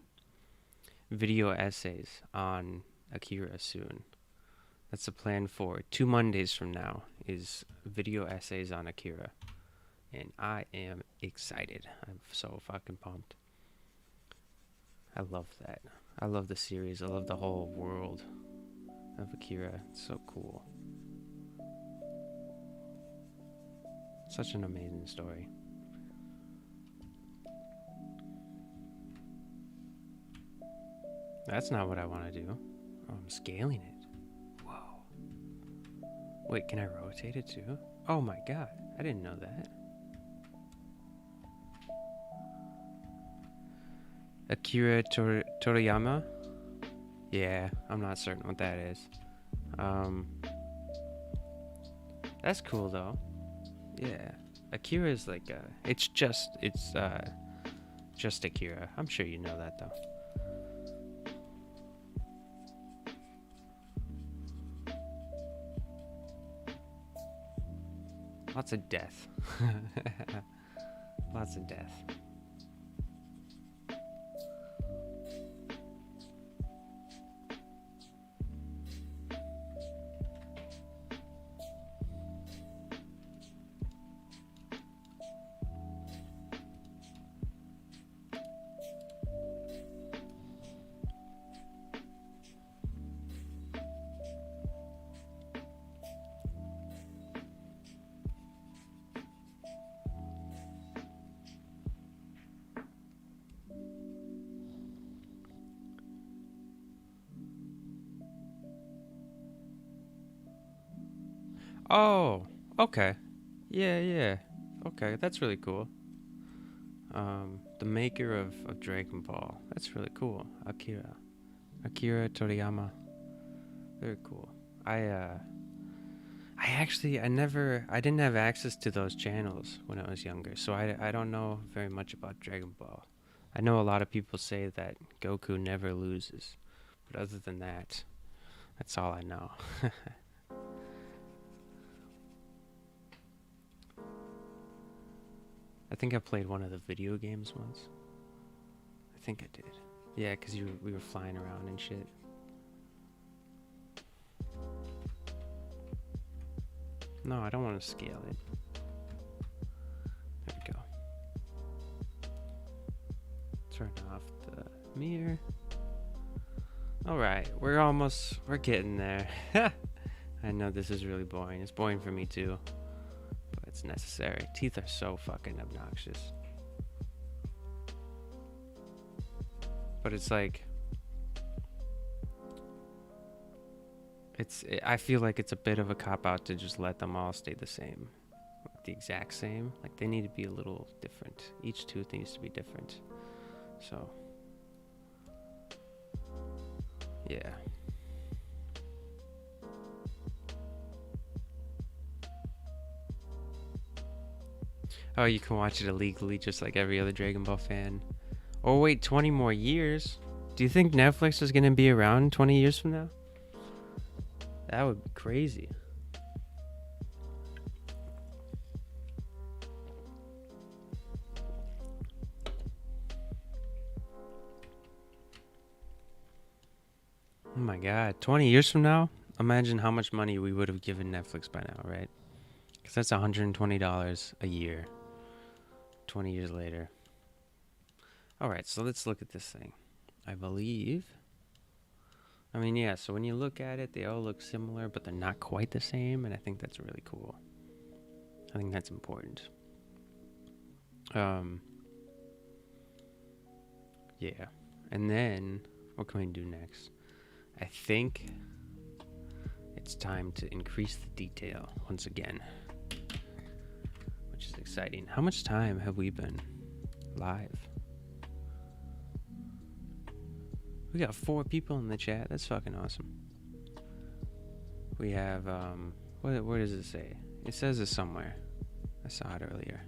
video essays on Akira soon. That's the plan for 2 Mondays from now, is video essays on Akira. And I am excited. I'm so fucking pumped. I love that. I love the series. I love the whole world of Akira. It's so cool. Such an amazing story. That's not what I want to do. Oh, I'm scaling it. Whoa. Wait, can I rotate it too? Oh my god, I didn't know that. Akira Toriyama? Yeah, I'm not certain what that is. That's cool though. Yeah. Akira is like it's just Akira. I'm sure you know that though. Lots of death. Lots of death. Oh, okay. Yeah. Okay, that's really cool. The maker of Dragon Ball. That's really cool. Akira Toriyama. Very cool. I didn't have access to those channels when I was younger, so I don't know very much about Dragon Ball. I know a lot of people say that Goku never loses, but other than that, that's all I know. I think I played one of the video games once. I think I did. Yeah, because we were flying around and shit. No, I don't want to scale it. There we go. Turn off the mirror. Alright, we're getting there. I know this is really boring. It's boring for me too. It's necessary. Teeth are so fucking obnoxious. But it's like, I feel like it's a bit of a cop-out to just let them all stay the same. Like the exact same. Like they need to be a little different. Each tooth needs to be different. So, yeah. Oh, you can watch it illegally just like every other Dragon Ball fan. Oh wait, 20 more years? Do you think Netflix is going to be around 20 years from now? That would be crazy. Oh my god, 20 years from now? Imagine how much money we would have given Netflix by now, right? Because that's $120 a year. 20 years later. Alright, so let's look at this thing. I believe... I mean, yeah, so when you look at it, they all look similar, but they're not quite the same, and I think that's really cool. I think that's important. Yeah. And then, What can we do next? I think it's time to increase the detail once again, which is exciting. How much time have we been live? We got 4 people in the chat. That's fucking awesome. We have, where does it say? It says it somewhere. I saw it earlier.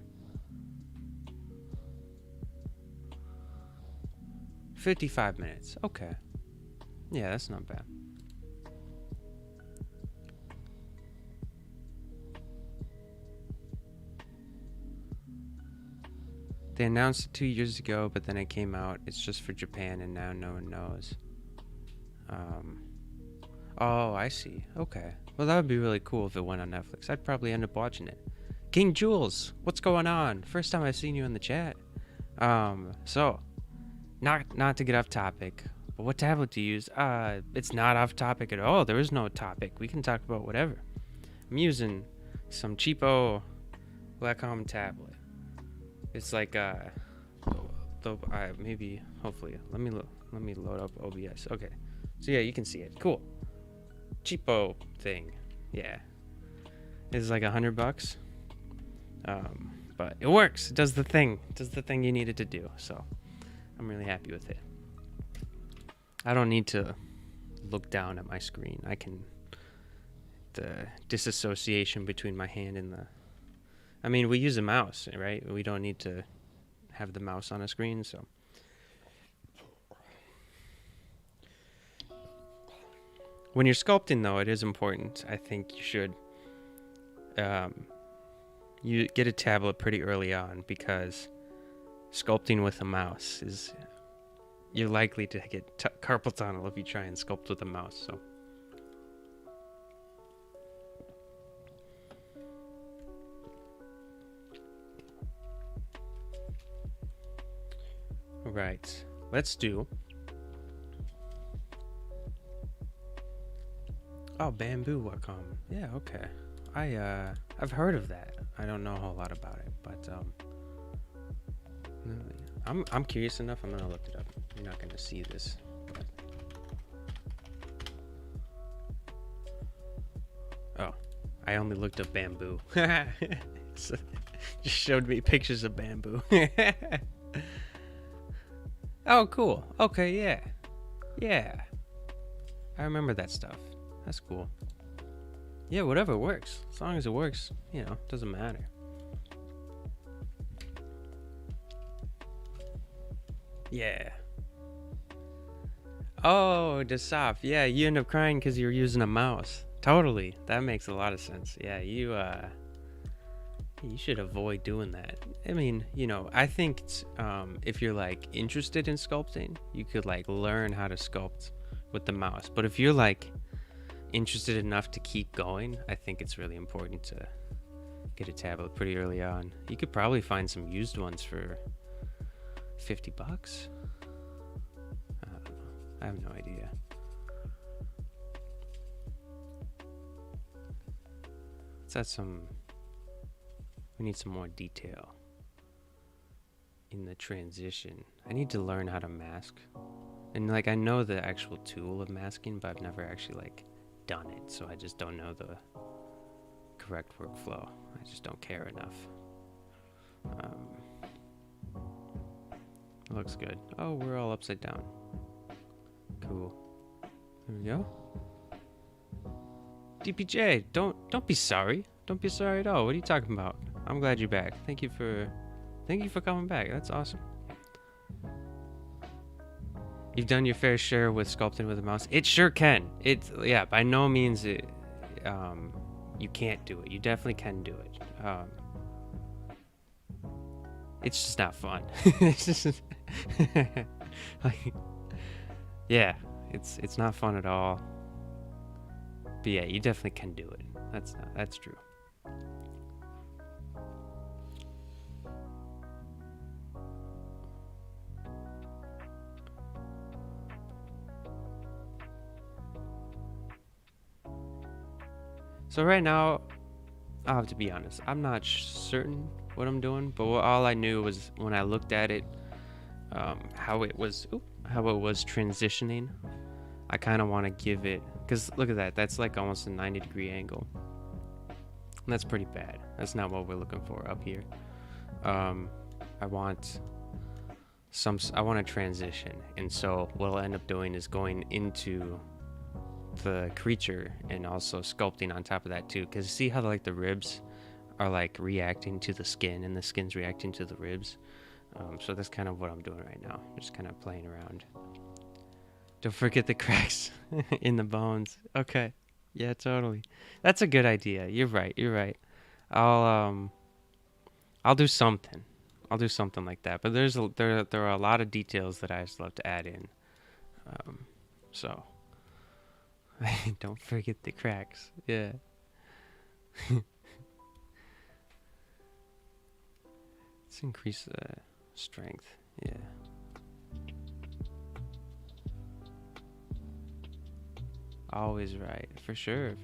55 minutes. Okay. Yeah, that's not bad. They announced it 2 years ago, but then it came out. It's just for Japan, and now no one knows. Oh, I see. Okay. Well, that would be really cool if it went on Netflix. I'd probably end up watching it. King Jules, what's going on? First time I've seen you in the chat. So, not to get off topic, but what tablet do you use? It's not off topic at all. There is no topic. We can talk about whatever. I'm using some cheapo Wacom tablet. It's like maybe hopefully let me load up OBS. Okay, so yeah, you can see it. Cool, cheapo thing. Yeah, it's like $100. But it works. It does the thing. It does the thing you needed to do. So I'm really happy with it. I don't need to look down at my screen. The disassociation between my hand and the... I mean, we use a mouse, right? We don't need to have the mouse on a screen, so... When you're sculpting, though, it is important. I think you should... you get a tablet pretty early on, because sculpting with a mouse is... You're likely to get carpal tunnel if you try and sculpt with a mouse, so... Right, let's do... Oh, bamboo Wacom. Yeah, okay. I've heard of that. I don't know a whole lot about it, but I'm curious enough. I'm gonna look it up. You're not gonna see this. But... Oh, I only looked up bamboo. So, just showed me pictures of bamboo. Oh, cool. Okay, yeah. Yeah. I remember that stuff. That's cool. Yeah, whatever works. As long as it works, you know, doesn't matter. Yeah. Oh, Desaf. Yeah, you end up crying because you're using a mouse. Totally. That makes a lot of sense. Yeah, you should avoid doing that. I mean, you know, I think if you're like interested in sculpting, you could like learn how to sculpt with the mouse. But if you're like interested enough to keep going, I think it's really important to get a tablet pretty early on. You could probably find some used ones for $50. I don't know. I have no idea. Let's add some... We need some more detail in the transition. I need to learn how to mask. And like, I know the actual tool of masking, but I've never actually like done it, so I just don't know the correct workflow. I just don't care enough. It looks good. Oh, we're all upside down. Cool. There we go. DPJ, don't be sorry. Don't be sorry at all. What are you talking about? I'm glad you're back. Thank you for coming back. That's awesome. You've done your fair share with sculpting with a mouse. It sure can. It's, yeah, by no means it, you can't do it. You definitely can do it. It's just not fun. It's just like, yeah, it's not fun at all. But yeah, you definitely can do it. That's true. So right now, I'll have to be honest. I'm not certain what I'm doing, but all I knew was when I looked at it, how it was. Oop, how it was transitioning. I kind of want to give it, because look at that, that's like almost a 90-degree angle. And that's pretty bad. That's not what we're looking for up here. I want a transition, and so what I'll end up doing is going into the creature and also sculpting on top of that too, because see how like the ribs are like reacting to the skin and the skin's reacting to the ribs. So that's kind of what I'm doing right now, just kind of playing around. Don't forget the cracks in the bones. Okay, yeah, totally, that's a good idea. You're right. I'll do something. I'll do something like that. But there are a lot of details that I just love to add in. So don't forget the cracks. Yeah. Let's increase the strength. Yeah. Always right. For sure.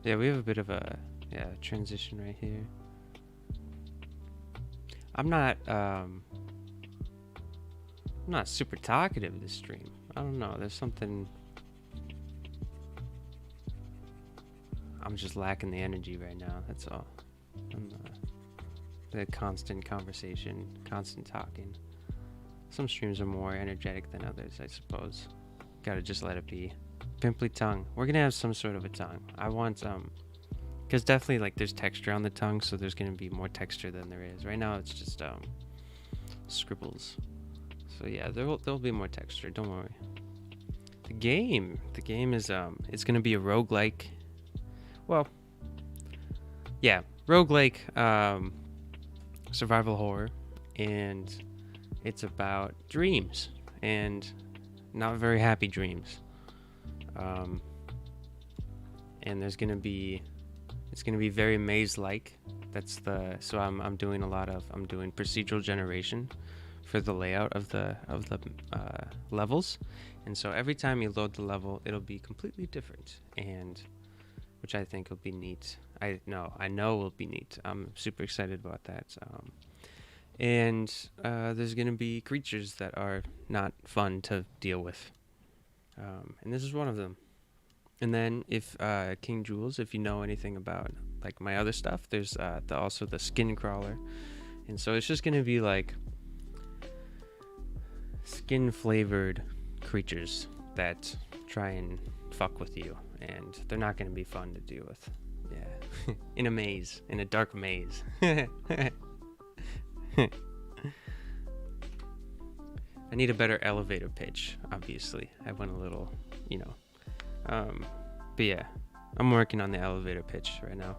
Yeah, we have a bit of a transition right here. I'm not super talkative this stream. I don't know. There's something. I'm just lacking the energy right now. That's all. The constant conversation, constant talking. Some streams are more energetic than others, I suppose. Gotta just let it be. Pimply tongue. We're gonna have some sort of a tongue. I want because definitely like there's texture on the tongue, so there's gonna be more texture than there is right now. It's just scribbles. So yeah, there'll be more texture. Don't worry. The game is it's gonna be a roguelike. Well, yeah, roguelike survival horror, and it's about dreams and not very happy dreams. And it's gonna be very maze-like. So I'm doing procedural generation for the layout of the levels, and so every time you load the level, it'll be completely different, and which I think will be neat. I know will be neat. I'm super excited about that. And there's gonna be creatures that are not fun to deal with, and this is one of them. And then if King Jules, if you know anything about like my other stuff, there's also the skin crawler, and so it's just gonna be like skin flavored creatures that try and fuck with you, and they're not gonna be fun to deal with. Yeah, in a dark maze. I need a better elevator pitch, obviously. I went a little, but yeah, I'm working on the elevator pitch right now.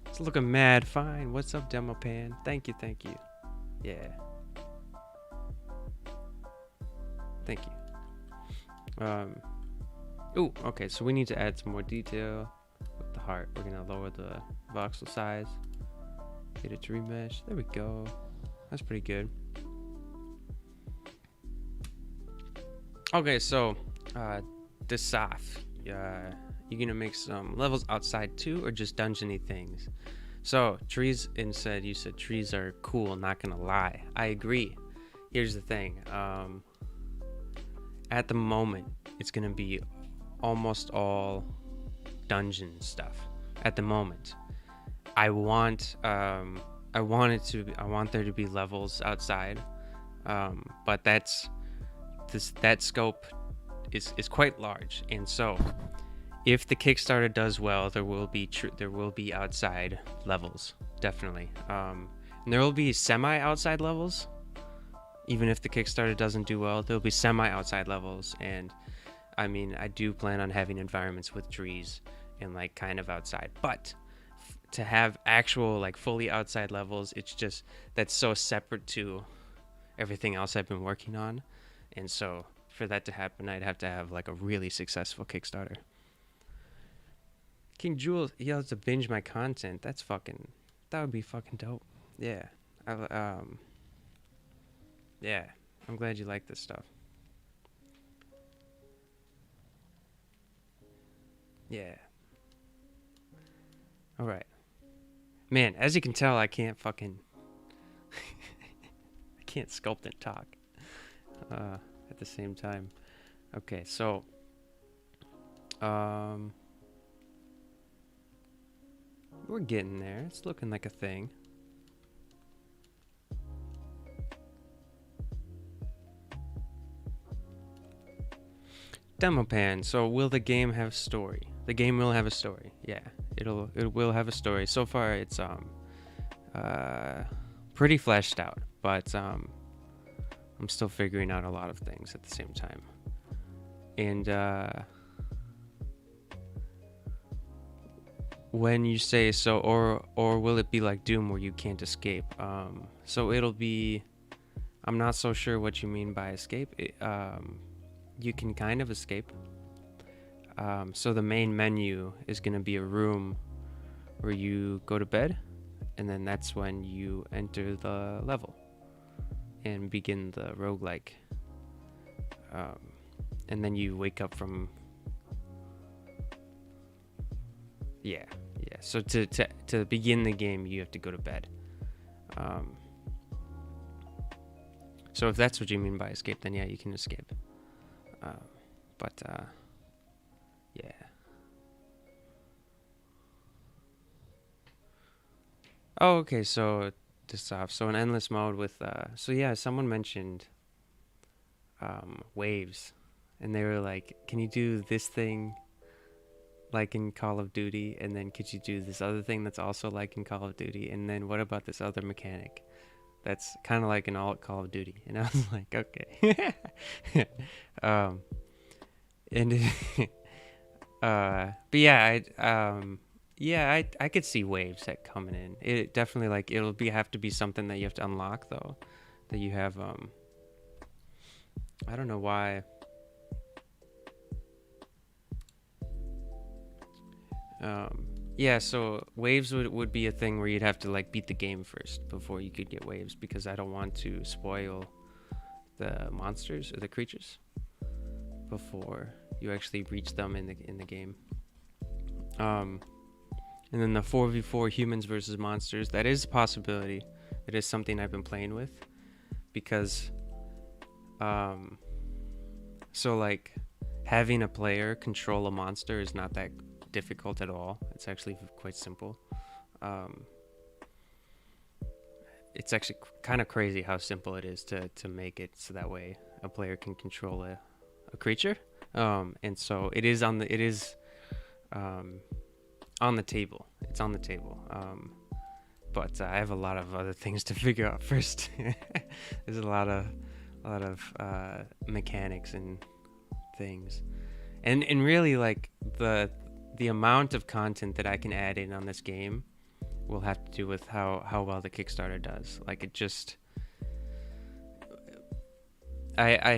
It's looking mad fine. What's up, Demo Pan? Thank you. Yeah. Thank you. Ooh, okay, so we need to add some more detail with the heart. We're gonna lower the voxel size. Get it to remesh. There we go. That's pretty good. Okay, so Desaf, you gonna make some levels outside too, or just dungeony things? So trees, you said trees are cool. Not gonna lie, I agree. Here's the thing. At the moment, it's gonna be almost all dungeon stuff. At the moment, I want there to be levels outside, but that scope is quite large, and so if the Kickstarter does well, there will be outside levels, definitely, and there will be semi-outside levels. Even if the Kickstarter doesn't do well, there'll be semi-outside levels, and I mean, I do plan on having environments with trees and like kind of outside, but to have actual like fully outside levels, it's just that's so separate to everything else I've been working on, and so for that to happen, I'd have to have like a really successful Kickstarter. King Jules, he has to binge my content. That would be fucking dope. Yeah. Yeah. I'm glad you like this stuff. Yeah. All right. Man, as you can tell, I can't fucking... I can't sculpt and talk at the same time. Okay, so... we're getting there. It's looking like a thing. Demo pan. So will the game have story? The game will have a story. Yeah, it will have a story. So far, it's pretty fleshed out, but I'm still figuring out a lot of things at the same time. And when you say so, or will it be like Doom where you can't escape? So it'll be. I'm not so sure what you mean by escape. You can kind of escape. So the main menu is going to be a room where you go to bed, and then that's when you enter the level and begin the roguelike. And then you wake up from... Yeah. So to begin the game, you have to go to bed. So if that's what you mean by escape, then yeah, you can escape. Yeah. Oh, okay, so this off. So in endless mode with so yeah, someone mentioned waves, and they were like, can you do this thing like in Call of Duty, and then could you do this other thing that's also like in Call of Duty, and then what about this other mechanic that's kind of like in all Call of Duty? And I was like, okay. And but yeah, I could see waves that coming in. It definitely, like, it'll have to be something that you have to unlock though, that you have I don't know why. Yeah, so waves would be a thing where you'd have to like beat the game first before you could get waves, because I don't want to spoil the monsters or the creatures before you actually reach them in the game. And then the 4v4 humans versus monsters, that is a possibility. It is something I've been playing with, because so like having a player control a monster is not that difficult at all. It's actually quite simple. It's actually kind of crazy how simple it is to make it so that way a player can control a creature. And so it is on the table. It's on the table. But I have a lot of other things to figure out first. There's a lot of mechanics and things, and really, like, the amount of content that I can add in on this game will have to do with how well the Kickstarter does. Like, it just, I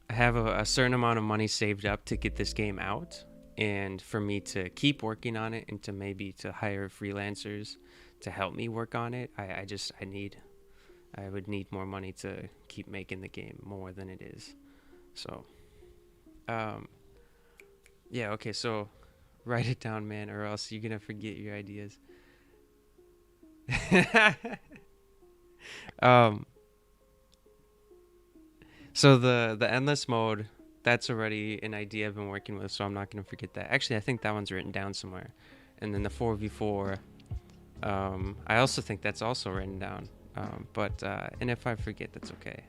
have a certain amount of money saved up to get this game out, and for me to keep working on it, and to maybe to hire freelancers to help me work on it. I would need more money to keep making the game more than it is. So yeah, okay, so write it down, man, or else you're gonna forget your ideas. So the endless mode, that's already an idea I've been working with, so I'm not gonna forget that. Actually, I think that one's written down somewhere. And then the 4v4, I also think that's also written down. And if I forget, that's okay.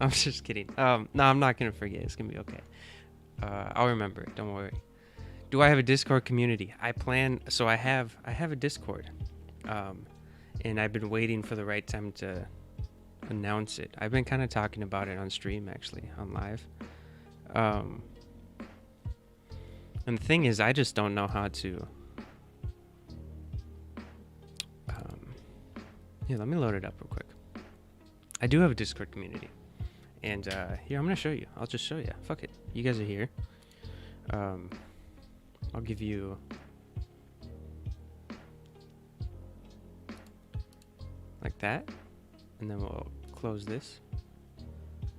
I'm just kidding. No, I'm not gonna forget. It's gonna be okay. I'll remember it. Don't worry. Do I have a Discord community? I have a Discord, and I've been waiting for the right time to announce it. I've been kind of talking about it on stream, actually, on live. And the thing is, I just don't know how to. Yeah, let me load it up real quick. I do have a Discord community. And here, I'm going to show you. I'll just show you. Fuck it. You guys are here. I'll give you... like that. and then we'll close this.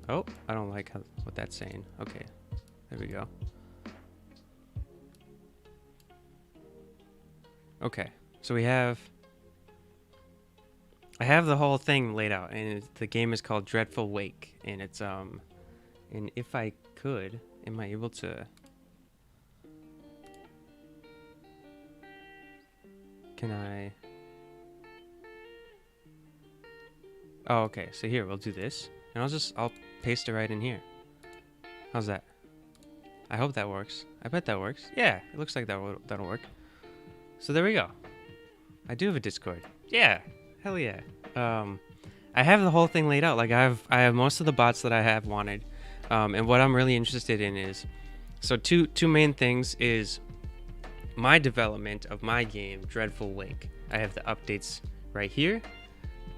Oh, I don't like what that's saying. Okay, there we go. Okay, so I have the whole thing laid out, and the game is called Dreadful Wake, and it's and if I could, am I able to? Can I? Oh, okay. So here, we'll do this, and I'll paste it right in here. How's that? I hope that works. I bet that works. Yeah, it looks like that'll work. So there we go. I do have a Discord. Yeah, hell yeah. I have the whole thing laid out. Like I have most of the bots that I have wanted, and what I'm really interested in is, so two main things is my development of my game, Dreadful Wake. I have the updates right here.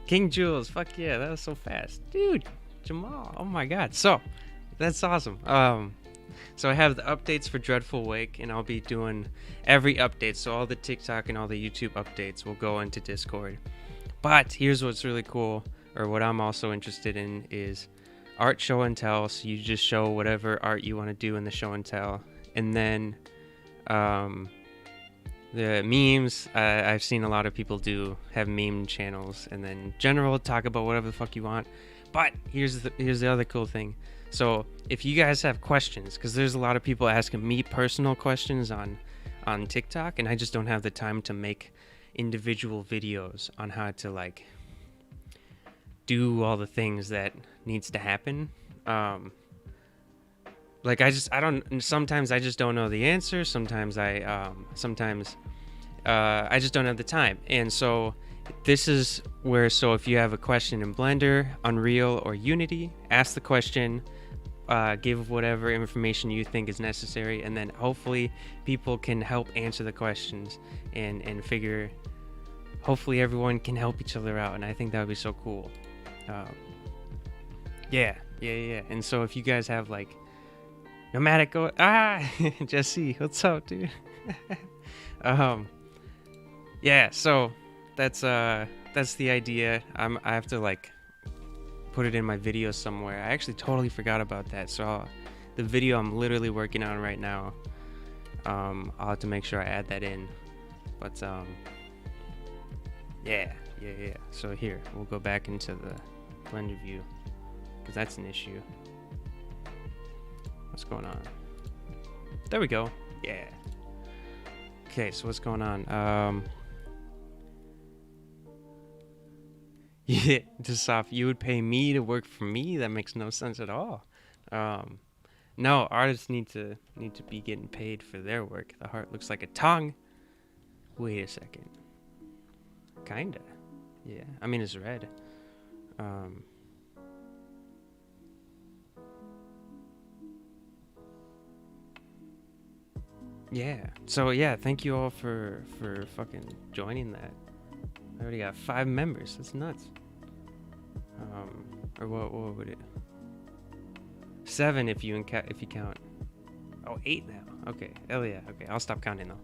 King Jules, fuck yeah, that was so fast, dude. Jamal, oh my god. So that's awesome. So I have the updates for Dreadful Wake, and I'll be doing every update. So all the TikTok and all the YouTube updates will go into Discord. But here's what's really cool, or what I'm also interested in, is art show and tell. So you just show whatever art you want to do in the show and tell, and then the memes. I've seen a lot of people have meme channels, and then general talk about whatever the fuck you want. But here's the other cool thing. So if you guys have questions, because there's a lot of people asking me personal questions on TikTok, and I just don't have the time to make individual videos on how to like do all the things that needs to happen. Like sometimes I just don't know the answer. Sometimes I just don't have the time. And so this is where, so if you have a question in Blender, Unreal, or Unity, ask the question, give whatever information you think is necessary, and then hopefully people can help answer the questions and figure, hopefully everyone can help each other out, and I think that would be so cool. Yeah. And so if you guys have like nomadic Jesse, what's up, dude? Yeah, so that's the idea. I have to like put it in my video somewhere. I actually totally forgot about that. So the video I'm literally working on right now, I'll have to make sure I add that in. But yeah. So here, we'll go back into the Blender view, because that's an issue. What's going on? There we go. Yeah. Okay, so what's going on? Yeah, just off. You would pay me to work for me? That makes no sense at all. No, artists need to be getting paid for their work. The heart looks like a tongue. Wait a second. Kinda. Yeah. I mean, it's red. Yeah. So yeah, thank you all for fucking joining that. I already got 5 members. That's nuts. Or what would it? 7 if you count. Oh, 8 now. Okay. Hell yeah. Okay, I'll stop counting though.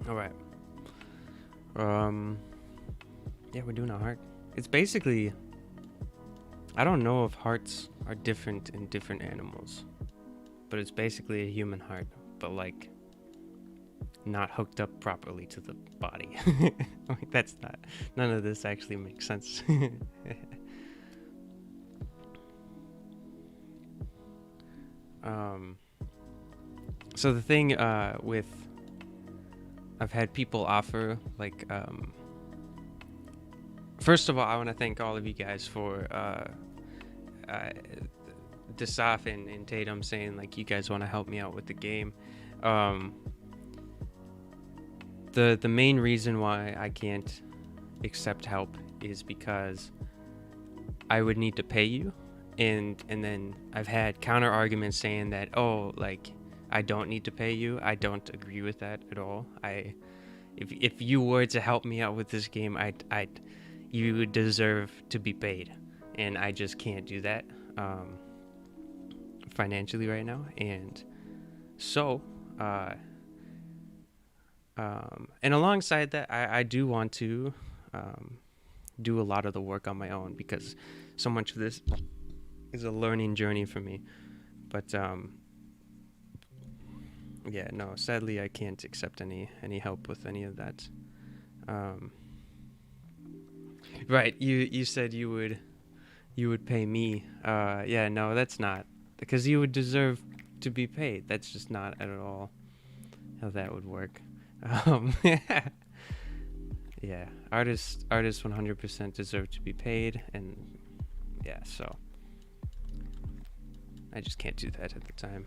All right. Yeah, we're doing a heart. It's basically, I don't know if hearts are different in different animals, but it's basically a human heart, but like not hooked up properly to the body. Like that's not, none of this actually makes sense. So the thing with, I've had people offer like, first of all, I want to thank all of you guys for Desaf and Tatum saying like you guys want to help me out with the game. The main reason why I can't accept help is because I would need to pay you, and then I've had counter arguments saying that, oh, like I don't need to pay you. I don't agree with that at all. If you were to help me out with this game, you would deserve to be paid, and I just can't do that financially right now. And so And alongside that, I do want to do a lot of the work on my own, because so much of this is a learning journey for me. But yeah, no, sadly I can't accept any help with any of that. Um, right, you said you would pay me. Yeah, no, that's not, because you would deserve to be paid. That's just not at all how that would work. Yeah, artists 100% deserve to be paid, and yeah, so I just can't do that at the time.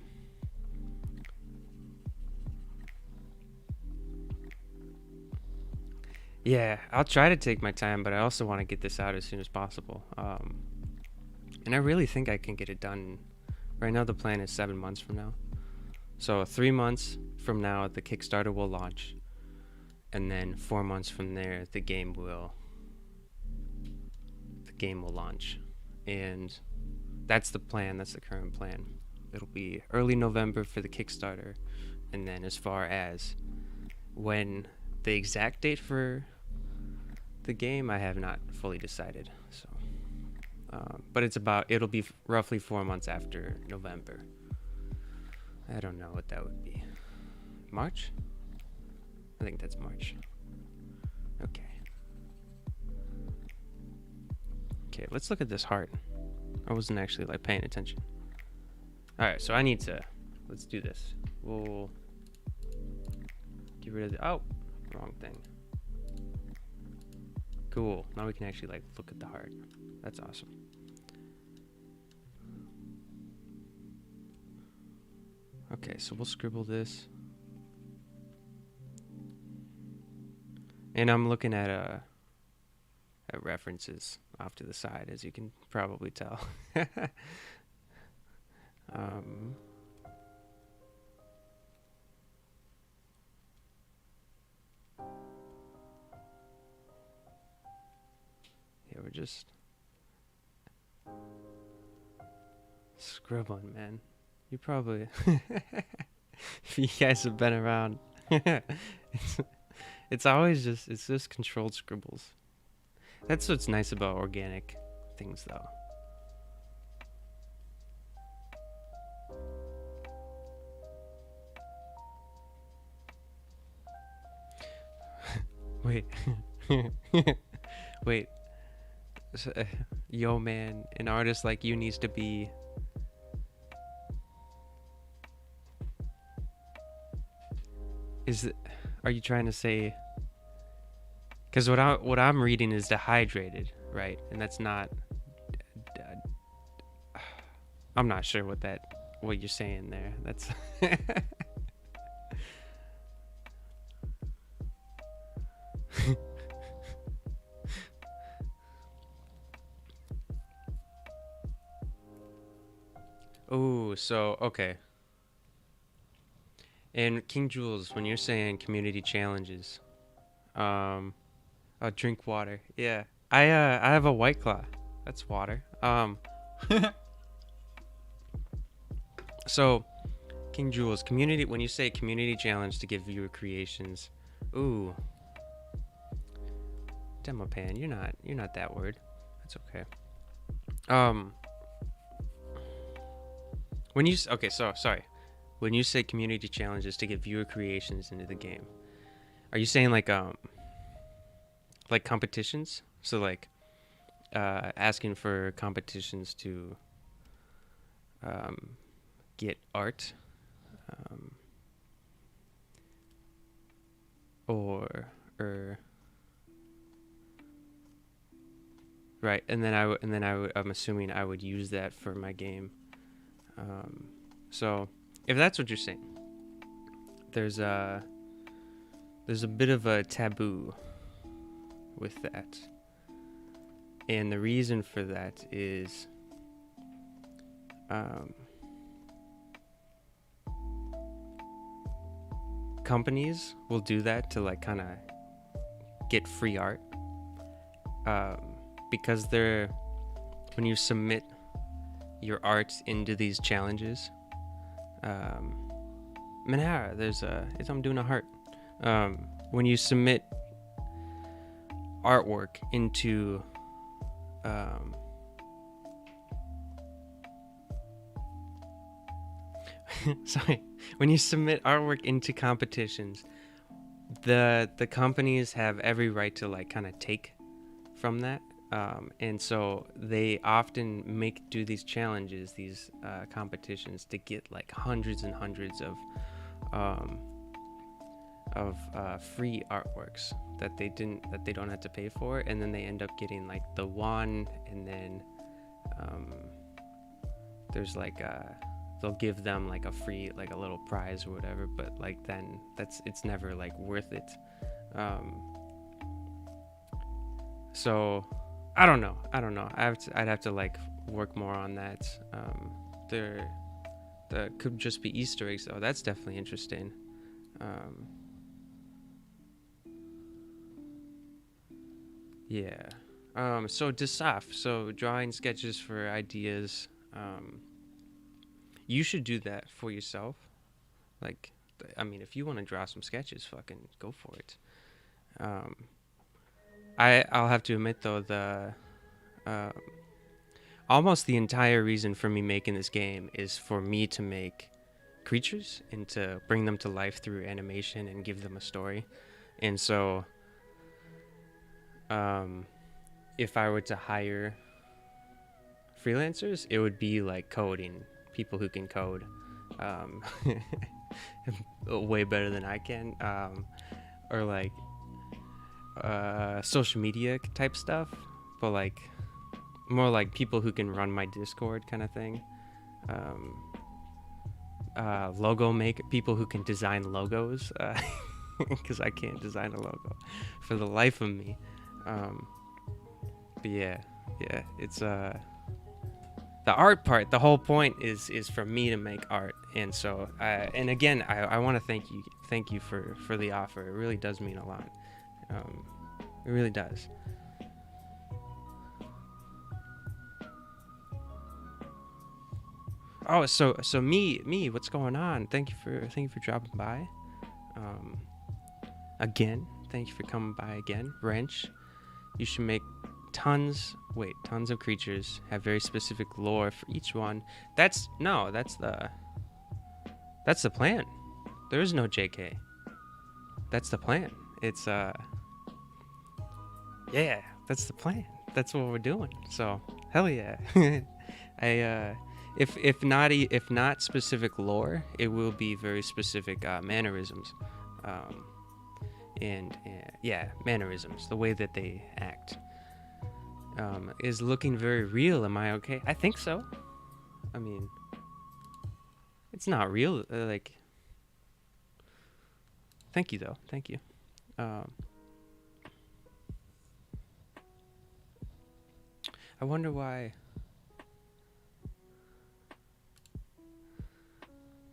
Yeah, I'll try to take my time, but I also want to get this out as soon as possible. And I really think I can get it done. Right now, the plan is 7 months from now. So 3 months from now, the Kickstarter will launch, and then 4 months from there, the game will launch, and that's the plan. That's the current plan. It'll be early November for the Kickstarter, and then as far as when the exact date for the game, I have not fully decided. So, but it'll be roughly 4 months after November. I don't know what that would be. March? I think that's March. Okay. Okay, let's look at this heart. I wasn't actually like paying attention. All right, so let's do this. We'll get rid of oh, wrong thing. Cool, now we can actually like look at the heart. That's awesome. Okay, so we'll scribble this. And I'm looking at references off to the side, as you can probably tell. Yeah, we're just scribbling, man. You probably, if you guys have been around, it's always just controlled scribbles. That's what's nice about organic things, though. Wait. Wait. Yo, man, an artist like you needs to be... Are you trying to say... Because what I'm reading is dehydrated, right? And that's not... I'm not sure what you're saying there. That's... Oh, so, okay. And King Jules, when you're saying community challenges, drink water. Yeah. I have a White Claw. That's water. So, King Jules, when you say community challenge to give viewer creations, ooh. Demo pan, you're not that word. That's okay. Sorry. When you say community challenges to get viewer creations into the game, are you saying like competitions? So like asking for competitions to get art, or right, and then I'm assuming I would use that for my game. So if that's what you're saying, there's a bit of a taboo with that, and the reason for that is companies will do that to like kind of get free art, because when you submit your art into these challenges, Manhara, I'm doing a heart. when you submit artwork into sorry, when you submit artwork into competitions, the companies have every right to like kind of take from that, and so they often do these challenges, these competitions, to get like hundreds and hundreds of free artworks that they don't have to pay for, and then they end up getting like the one, and then there's like they'll give them like a free, like a little prize or whatever, but like then it's never like worth it. So I don't know. I'd have to like work more on that. There could just be Easter eggs though. That's definitely interesting. Yeah. So Desaf, so drawing sketches for ideas. You should do that for yourself. Like, I mean, if you want to draw some sketches, fucking go for it. I'll have to admit though, almost the entire reason for me making this game is for me to make creatures and to bring them to life through animation and give them a story. And so if I were to hire freelancers, it would be like coding, people who can code way better than I can, or like social media type stuff, but like more like people who can run my Discord kind of thing. People who can design logos, because I can't design a logo for the life of me. But yeah, it's the art part. The whole point is for me to make art, and so and again, I want to thank you for the offer. It really does mean a lot. It really does. Oh, so me, what's going on? Thank you for dropping by. Again, thank you for coming by again. Wrench, you should make tons of creatures, have very specific lore for each one. That's the plan. There is no JK. That's the plan. It's yeah, that's the plan. That's what we're doing. So hell yeah. If not specific lore, it will be very specific mannerisms, and yeah, mannerisms. The way that they act is looking very real. Am I okay? I think so. I mean, it's not real. Like, thank you though. Thank you. I wonder why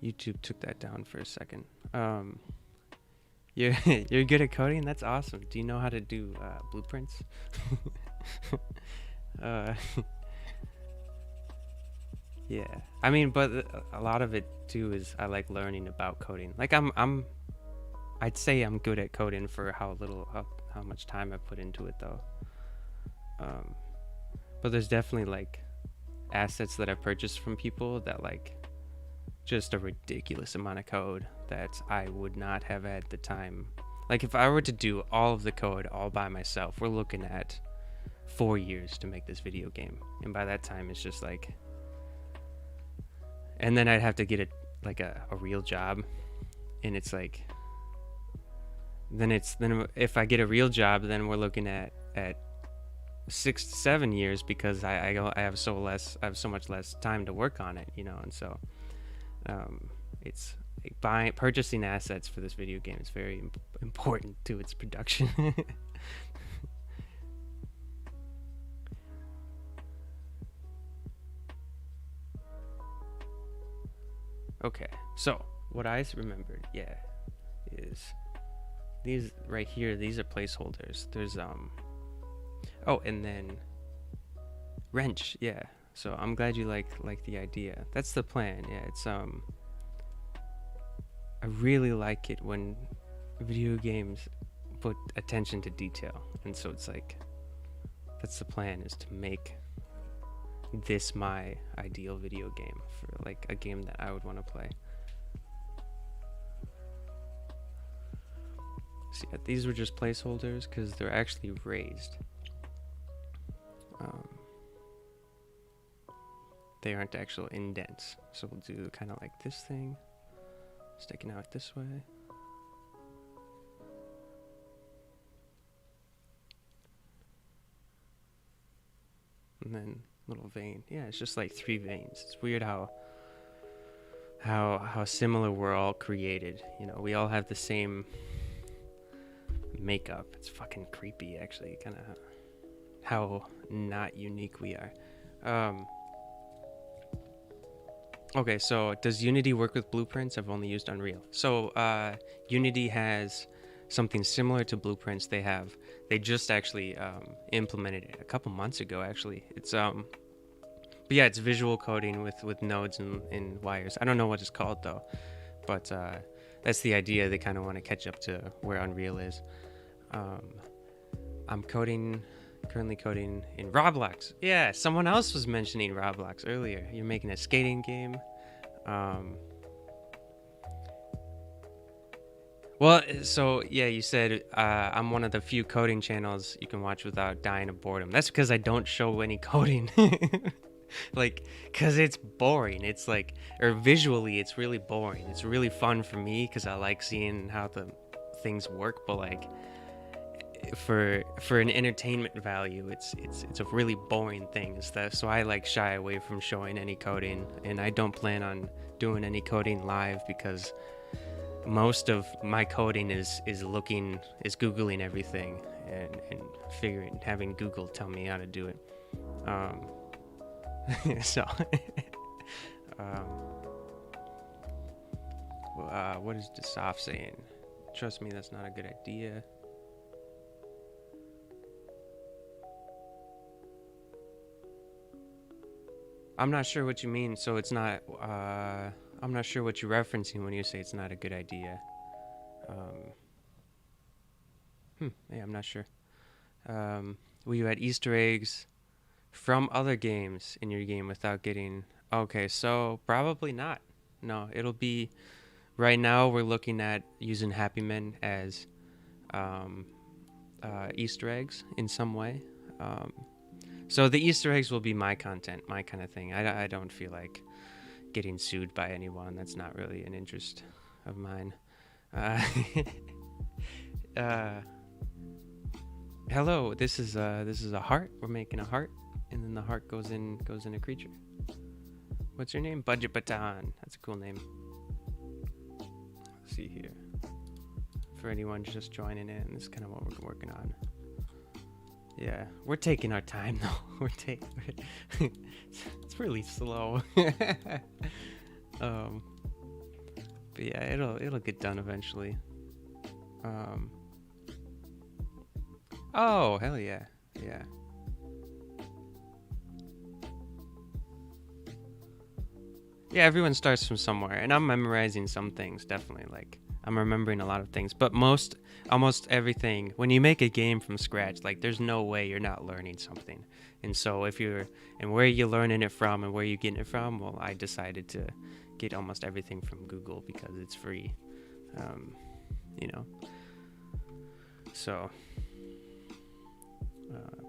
YouTube took that down for a second. You're good at coding? That's awesome. Do you know how to do blueprints? Yeah. I mean, but a lot of it too is I like learning about coding. Like I'd say I'm good at coding for how much time I put into it though. But there's definitely like assets that I purchased from people that like just a ridiculous amount of code that I would not have had the time. Like if I were to do all of the code all by myself, we're looking at 4 years to make this video game, and by that time it's just like, and then I'd have to get a real job, and it's like, then if I get a real job, then we're looking at 6 to 7 years, because I have so much less time to work on it, you know. And so it's purchasing assets for this video game is very important to its production. Okay, so what I remembered, yeah, is these right here. These are placeholders. There's oh, and then wrench, yeah. So I'm glad you like the idea. That's the plan. Yeah, it's I really like it when video games put attention to detail, and so it's like that's the plan, is to make this my ideal video game, for like a game that I would want to play. See, these were just placeholders because they're actually raised. They aren't actual indents, so we'll do kind of like this thing, sticking out this way. And then little vein. Yeah, it's just like 3 veins. It's weird how similar we're all created. You know, we all have the same makeup. It's fucking creepy, actually, kind of how not unique we are. Okay, so does Unity work with blueprints? I've only used Unreal. So Unity has something similar to blueprints. They just actually implemented it a couple months ago, actually. It's but yeah, it's visual coding with nodes and wires. I don't know what it's called though, but that's the idea. They kind of want to catch up to where Unreal is. I'm currently coding in Roblox. Yeah, someone else was mentioning Roblox earlier. You're making a skating game. Well, so yeah, you said I'm one of the few coding channels you can watch without dying of boredom. That's because I don't show any coding. Like, because it's boring. It's like, or visually, it's really boring. It's really fun for me because I like seeing how the things work, but like, for an entertainment value, it's a really boring thing and stuff. So I like shy away from showing any coding, and I don't plan on doing any coding live because most of my coding is googling everything and having Google tell me how to do it. So what is Desaf saying? Trust me, that's not a good idea. I'm not sure what you mean. So it's not, I'm not sure what you're referencing when you say it's not a good idea. Yeah, I'm not sure. Will you add Easter eggs from other games in your game without getting... Okay, so probably not. No, it'll be... Right now, we're looking at using Happy Men as Easter eggs in some way. So the Easter eggs will be my content, my kind of thing. I don't feel like getting sued by anyone. That's not really an interest of mine. Hello, this is a heart. We're making a heart, and then the heart goes in a creature. What's your name? Budget Baton. That's a cool name. Let's see here. For anyone just joining in, this is kind of what we're working on. Yeah, we're taking our time though. It's really slow. But yeah, it'll get done eventually. Oh, hell yeah. Yeah. Yeah, everyone starts from somewhere, and I'm memorizing some things, definitely. Like, I'm remembering a lot of things, but almost everything, when you make a game from scratch, like, there's no way you're not learning something. And so and where you're learning it from and where you're getting it from, well, I decided to get almost everything from Google because it's free, you know. So,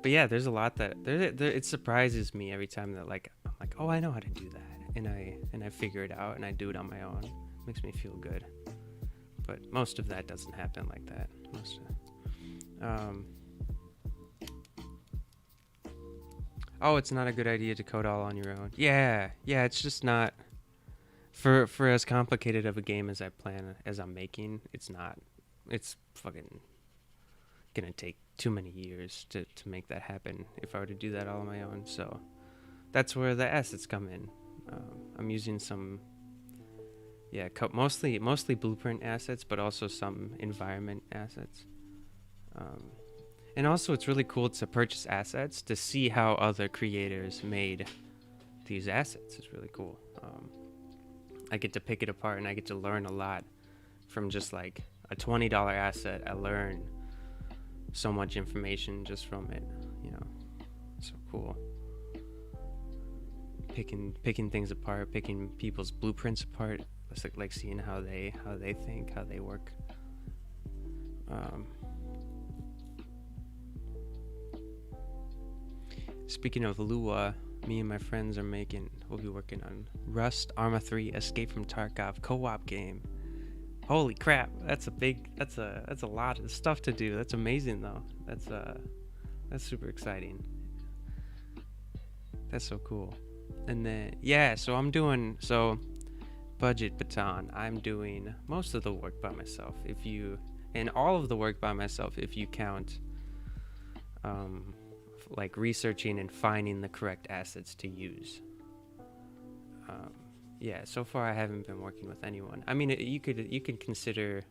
but yeah, there's a lot that, it surprises me every time that, like, I'm like, oh, I know how to do that. And I figure it out and I do it on my own. It makes me feel good. But most of that doesn't happen like that. Oh, it's not a good idea to code all on your own. Yeah, it's just not for as complicated of a game as I'm making. It's not. It's fucking gonna take too many years to make that happen if I were to do that all on my own. So that's where the assets come in. I'm using some, mostly blueprint assets, but also some environment assets. And also, it's really cool to purchase assets to see how other creators made these assets. It's really cool. I get to pick it apart, and I get to learn a lot from just like a $20 asset, I learn so much information just from it, you know. So cool. Picking things apart, picking people's blueprints apart. It's like seeing how they think, how they work. Speaking of Lua, me and my friends we'll be working on Rust, Arma 3, Escape from Tarkov co-op game. Holy crap, that's a lot of stuff to do. That's amazing though. That's super exciting. That's so cool. And then so budget baton. I'm doing most of the work by myself. And all of the work by myself if you count like researching and finding the correct assets to use. Yeah, so far I haven't been working with anyone. I mean, you could consider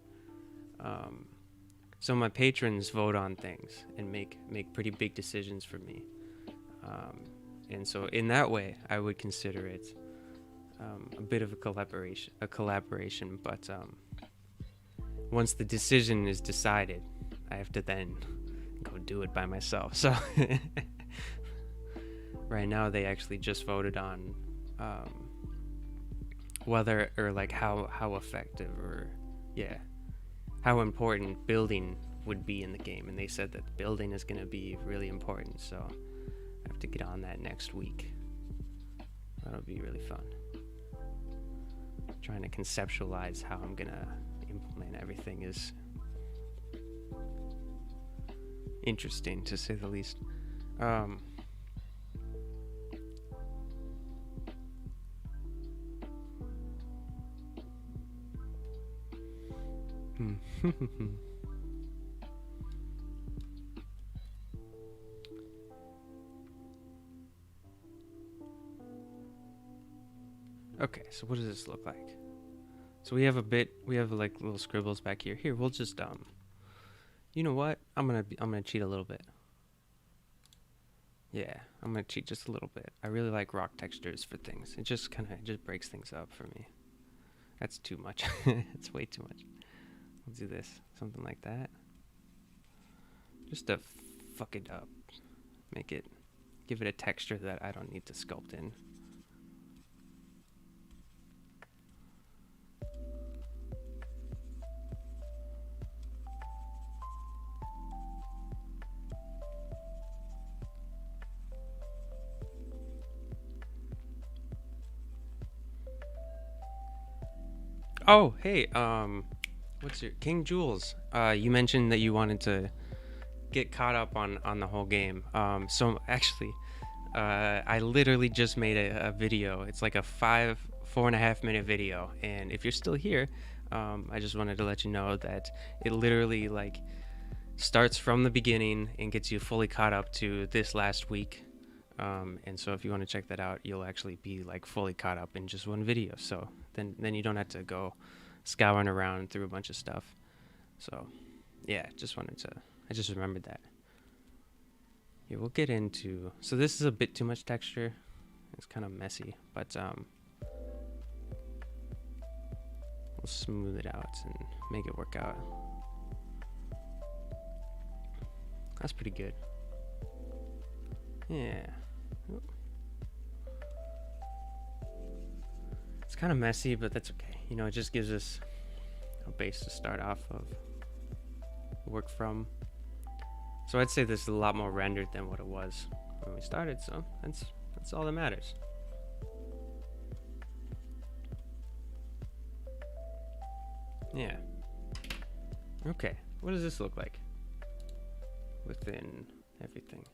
some of my patrons vote on things and make pretty big decisions for me. And so in that way, I would consider it a bit of a collaboration. But once the decision is decided, I have to then go do it by myself. So right now, they actually just voted on whether or like how effective or how important building would be in the game, and they said that building is going to be really important. So I have to get on that next week. That'll be really fun. Trying to conceptualize how I'm gonna implement everything is interesting, to say the least. Okay, so what does this look like? So we have like little scribbles back here. Here, we'll just you know what? I'm gonna cheat a little bit. Yeah, I'm gonna cheat just a little bit. I really like rock textures for things. It just breaks things up for me. That's too much. It's way too much. We'll do this, something like that. Just to fuck it up. Give it a texture that I don't need to sculpt in. Oh, hey, what's your King Jules? You mentioned that you wanted to get caught up on the whole game. So actually, I literally just made a video. It's like a 4.5 minute video, and if you're still here, I just wanted to let you know that it literally like starts from the beginning and gets you fully caught up to this last week. And so if you want to check that out, you'll actually be like fully caught up in just one video. So then you don't have to go scouring around through a bunch of stuff. So yeah, I just remembered that. Yeah, we'll get into, so this is a bit too much texture. It's kind of messy, but we'll smooth it out and make it work out. That's pretty good. Yeah. It's kind of messy, but that's okay. You know, it just gives us a base to start off of, work from. So I'd say this is a lot more rendered than what it was when we started, so that's all that matters. Yeah. Okay, what does this look like within everything?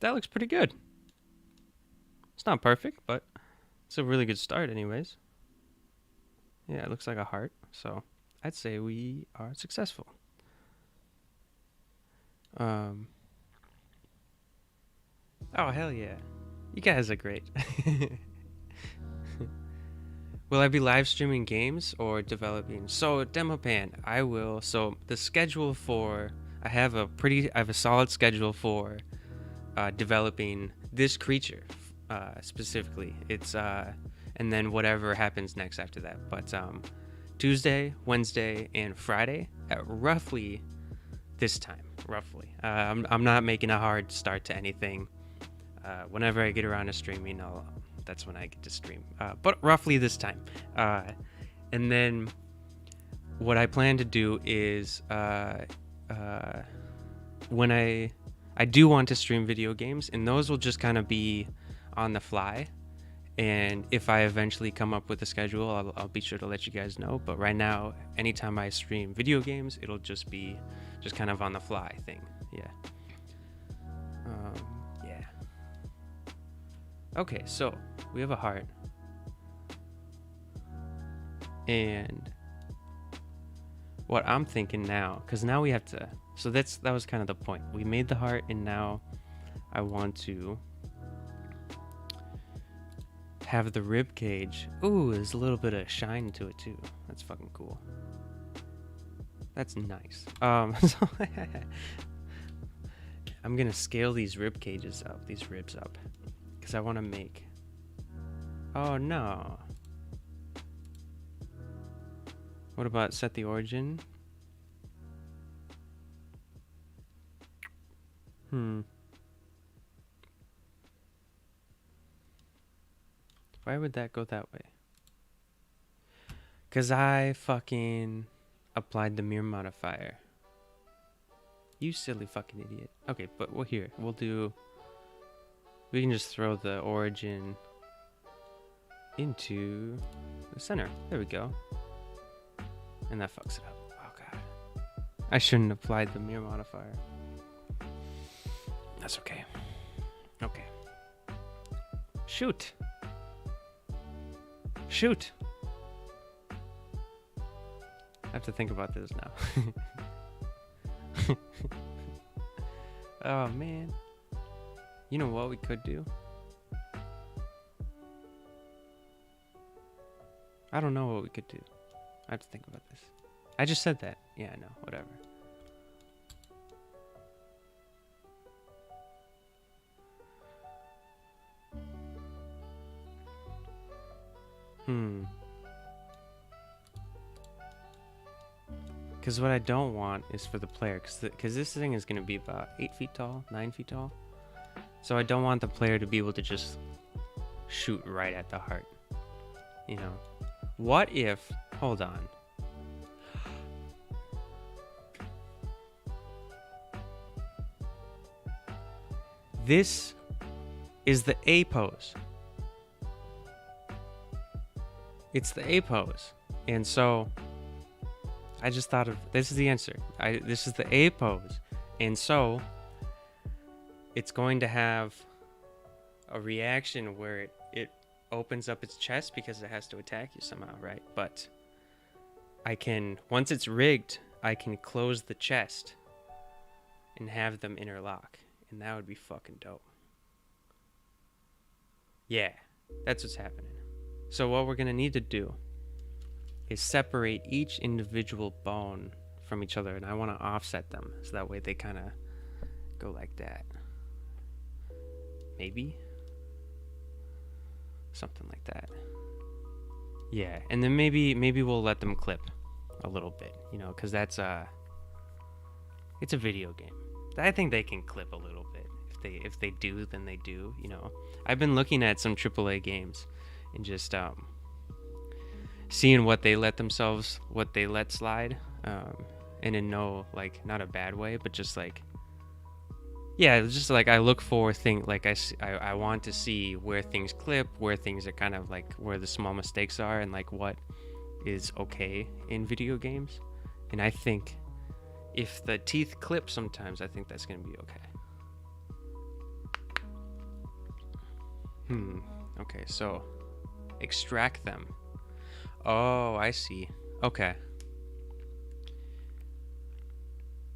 That looks pretty good. It's not perfect, but it's a really good start anyways. Yeah, it looks like a heart, so I'd say we are successful. Oh, hell yeah. You guys are great. Will I be live streaming games or developing? So, Demopan, I will. So, the schedule for... I have a solid schedule for developing this creature specifically. It's and then whatever happens next after that. But Tuesday, Wednesday, and Friday at roughly this time. Roughly. I'm not making a hard start to anything. Whenever I get around to streaming, that's when I get to stream. But roughly this time. And then what I plan to do is when I do want to stream video games, and those will just kind of be on the fly. And if I eventually come up with a schedule, I'll be sure to let you guys know. But right now, anytime I stream video games, it'll just be just kind of on the fly thing. Yeah. Yeah. Okay, so we have a heart. And what I'm thinking now, because now we have to, so that was kind of the point. We made the heart, and now I want to have the rib cage. Ooh, there's a little bit of shine to it too. That's fucking cool. That's nice. So I'm gonna scale these rib cages up, these ribs up, because I want to make. Oh no. What about set the origin? Why would that go that way? Because I fucking applied the mirror modifier. You silly fucking idiot. Okay, but we'll do. We can just throw the origin into the center. There we go. And that fucks it up. Oh god. I shouldn't have applied the mirror modifier. That's okay. Okay. Shoot. Shoot. I have to think about this now. Oh man. You know what we could do? I don't know what we could do. I have to think about this. I just said that. Yeah, I know. Whatever. Because what I don't want is for the player, because this thing is going to be about 8 feet tall, 9 feet tall. So I don't want the player to be able to just shoot right at the heart. You know? What if... Hold on. This is the A pose. It's the A pose. And so I just thought of, this is the answer. This is the A pose. And so it's going to have a reaction where it opens up its chest because it has to attack you somehow, right? But I can, once it's rigged, I can close the chest and have them interlock. And that would be fucking dope. Yeah, that's what's happening. So what we're going to need to do is separate each individual bone from each other. And I want to offset them. So that way they kind of go like that. Maybe. Something like that. Yeah, and then maybe we'll let them clip a little bit. You know, because that's it's a video game. I think they can clip a little bit. If they do, then they do. You know, I've been looking at some AAA games and just seeing what they let slide, and in no, like, not a bad way, but just like, yeah, just like I look for things, like I want to see where things clip, where things are kind of like where the small mistakes are, and like what is okay in video games. And I think if the teeth clip sometimes, I think that's gonna be okay. Okay, so extract them. Oh, I see. Okay.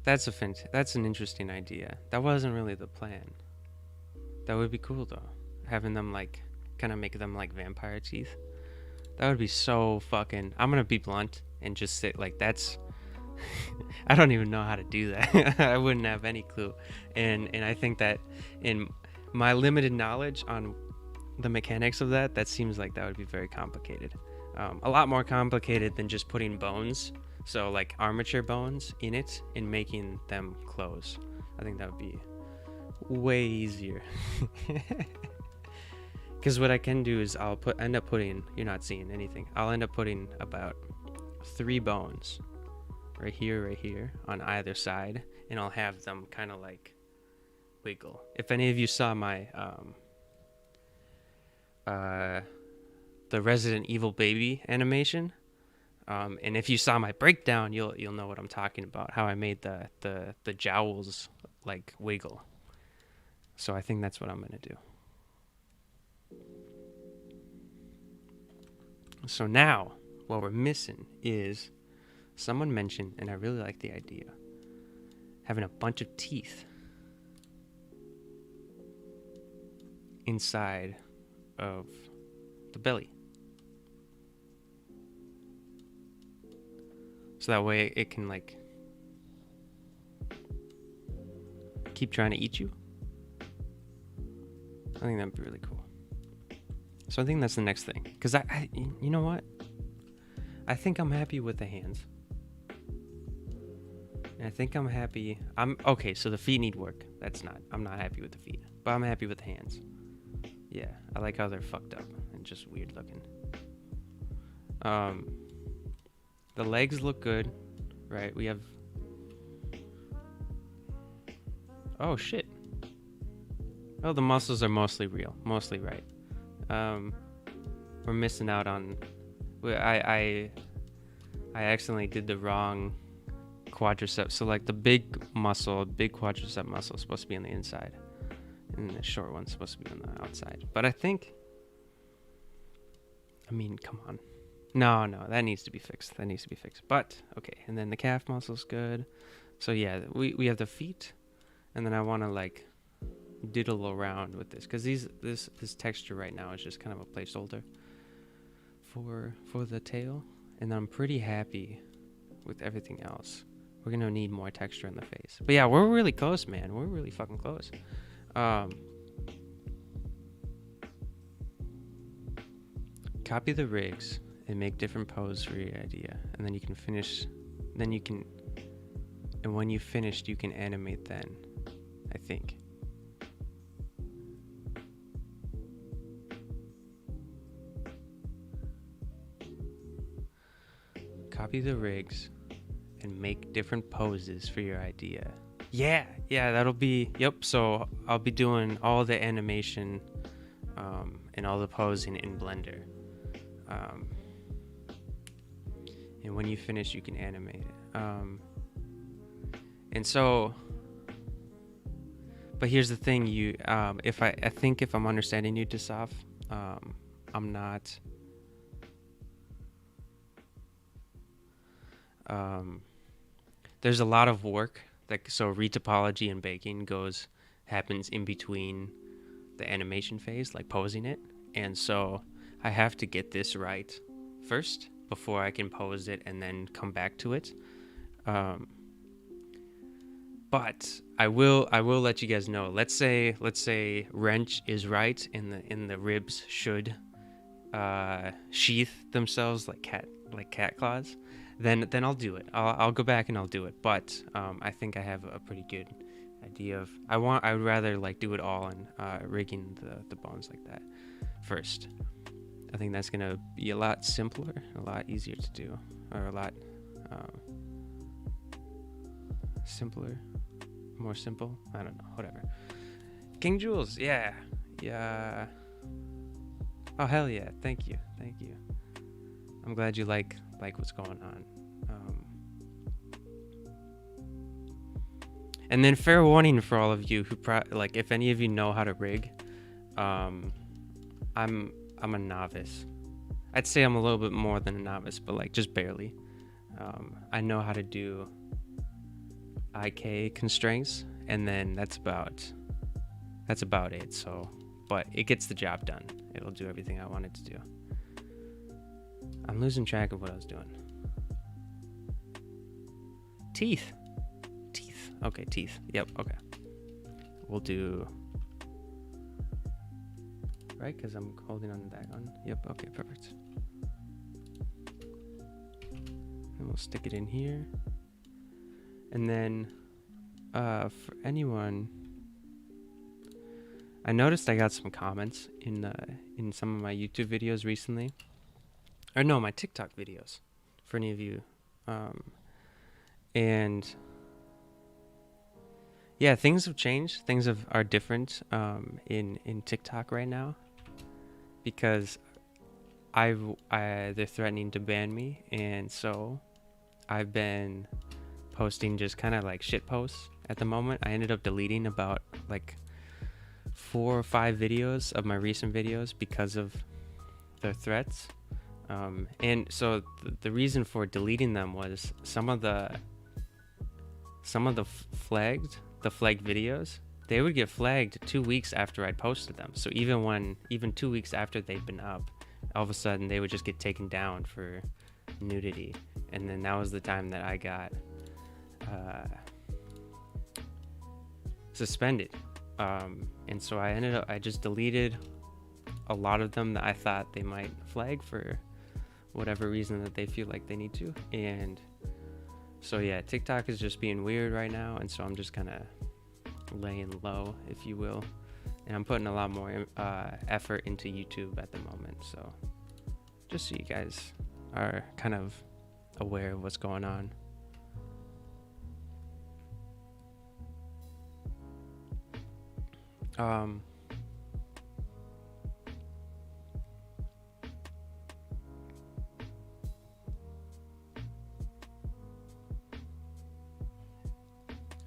That's an interesting idea. That wasn't really the plan. That would be cool though. Having them like kind of make them like vampire teeth. That would be so fucking, I'm gonna be blunt and just say like that's I don't even know how to do that. I wouldn't have any clue. And I think that in my limited knowledge on the mechanics of that seems like that would be very complicated. A lot more complicated than just putting bones, so like armature bones in it and making them close. I think that would be way easier. Because what I can do is I'll end up putting, you're not seeing anything, I'll end up putting about 3 bones right here on either side, and I'll have them kind of like wiggle. If any of you saw my the Resident Evil baby animation, and if you saw my breakdown, you'll know what I'm talking about, how I made the jowls like wiggle. So I think that's what I'm gonna do. So now what we're missing is, someone mentioned, and I really like the idea, having a bunch of teeth inside of the belly. So that way it can like keep trying to eat you. I think that'd be really cool. So I think that's the next thing. Because you know what? I think I'm happy with the hands. And I think I'm happy. Okay, so the feet need work. I'm not happy with the feet. But I'm happy with the hands. Yeah, I like how they're fucked up and just weird looking. The legs look good, right? We have... Oh, shit. Oh, the muscles are mostly real. Mostly right. We're missing out on... I accidentally did the wrong quadricep. So, like, the big quadricep muscle is supposed to be on the inside. And the short one's supposed to be on the outside. But I think... I mean, come on. No, that needs to be fixed. But, okay. And then the calf muscle's good. So, yeah, we have the feet. And then I want to, like, diddle around with this. Because this texture right now is just kind of a placeholder for the tail. And I'm pretty happy with everything else. We're going to need more texture in the face. But, yeah, we're really close, man. We're really fucking close. Copy the rigs and make different poses for your idea, and then you can finish. And when you finished, you can animate then, I think. Copy the rigs and make different poses for your idea. Yeah, that'll be, yep. So I'll be doing all the animation and all the posing in Blender. And when you finish, you can animate it. And so, but here's the thing, I think if I'm understanding you, Tasaf, I'm not, there's a lot of work, so retopology and baking happens in between the animation phase, like posing it. And so I have to get this right first before I can pose it and then come back to it. But I will let you guys know. Let's say wrench is right and the ribs should sheath themselves like cat claws. Then I'll do it. I'll go back and I'll do it. But I think I have a pretty good idea of I would rather like do it all and rigging the bones like that first. I think that's gonna be a lot simpler, a lot easier to do, or a lot simpler, more simple. I don't know, whatever. King Jules, yeah. Oh hell yeah! Thank you. I'm glad you like what's going on. And then fair warning for all of you who if any of you know how to rig, I'm a novice. I'd say I'm a little bit more than a novice, but like just barely. I know how to do IK constraints, and then that's about it. So, but it gets the job done. It'll do everything I want it to do. I'm losing track of what I was doing. Teeth. Okay, teeth. Yep, okay. We'll do... Right, because I'm holding on that one. Yep, okay, perfect. and we'll stick it in here. And then for anyone, I noticed I got some comments in some of my YouTube videos recently, or no, my TikTok videos, for any of you, and yeah, things have changed. Things are different in TikTok right now, because they're threatening to ban me, and so I've been posting just kind of like shit posts at the moment. I ended up deleting about like 4 or 5 videos of my recent videos because of their threats. And so the reason for deleting them was some of the flagged videos, they would get flagged 2 weeks after I'd posted them. So even 2 weeks after they've been up, all of a sudden they would just get taken down for nudity. And then that was the time that I got suspended. And so I just deleted a lot of them that I thought they might flag for whatever reason that they feel like they need to. And so yeah, TikTok is just being weird right now, and so I'm just kind of laying low, if you will, and I'm putting a lot more effort into YouTube at the moment. So just so you guys are kind of aware of what's going on.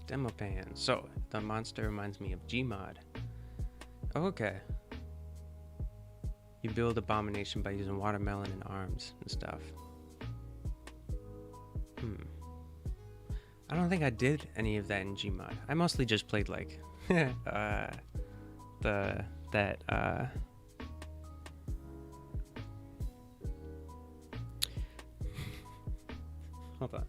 Demo pan. So the monster reminds me of Gmod. Oh, okay. You build abomination by using watermelon and arms and stuff. I don't think I did any of that in Gmod. I mostly just played like hold on.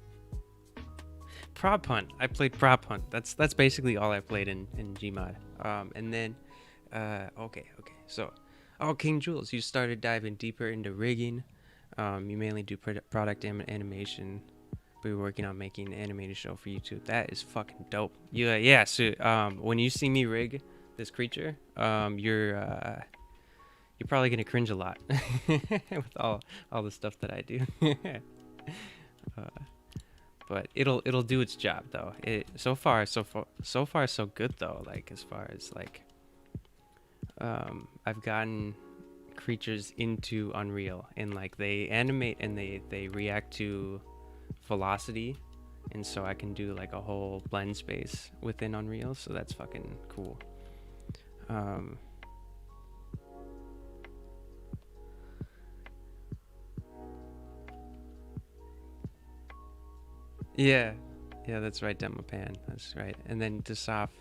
Prop hunt. I played prop hunt. That's basically all I played in Gmod. And then okay. So, King Jules, you started diving deeper into rigging. You mainly do product animation, but you're working on making an animated show for YouTube. That is fucking dope. Yeah. So when you see me rig this creature, you're probably gonna cringe a lot with all the stuff that I do. But it'll do its job though. So far so good though. Like as far as like I've gotten creatures into Unreal, and like they animate and they react to velocity, and so I can do like a whole blend space within Unreal, so that's fucking cool. Yeah, that's right, Demo Pan. That's right. And then to Soph,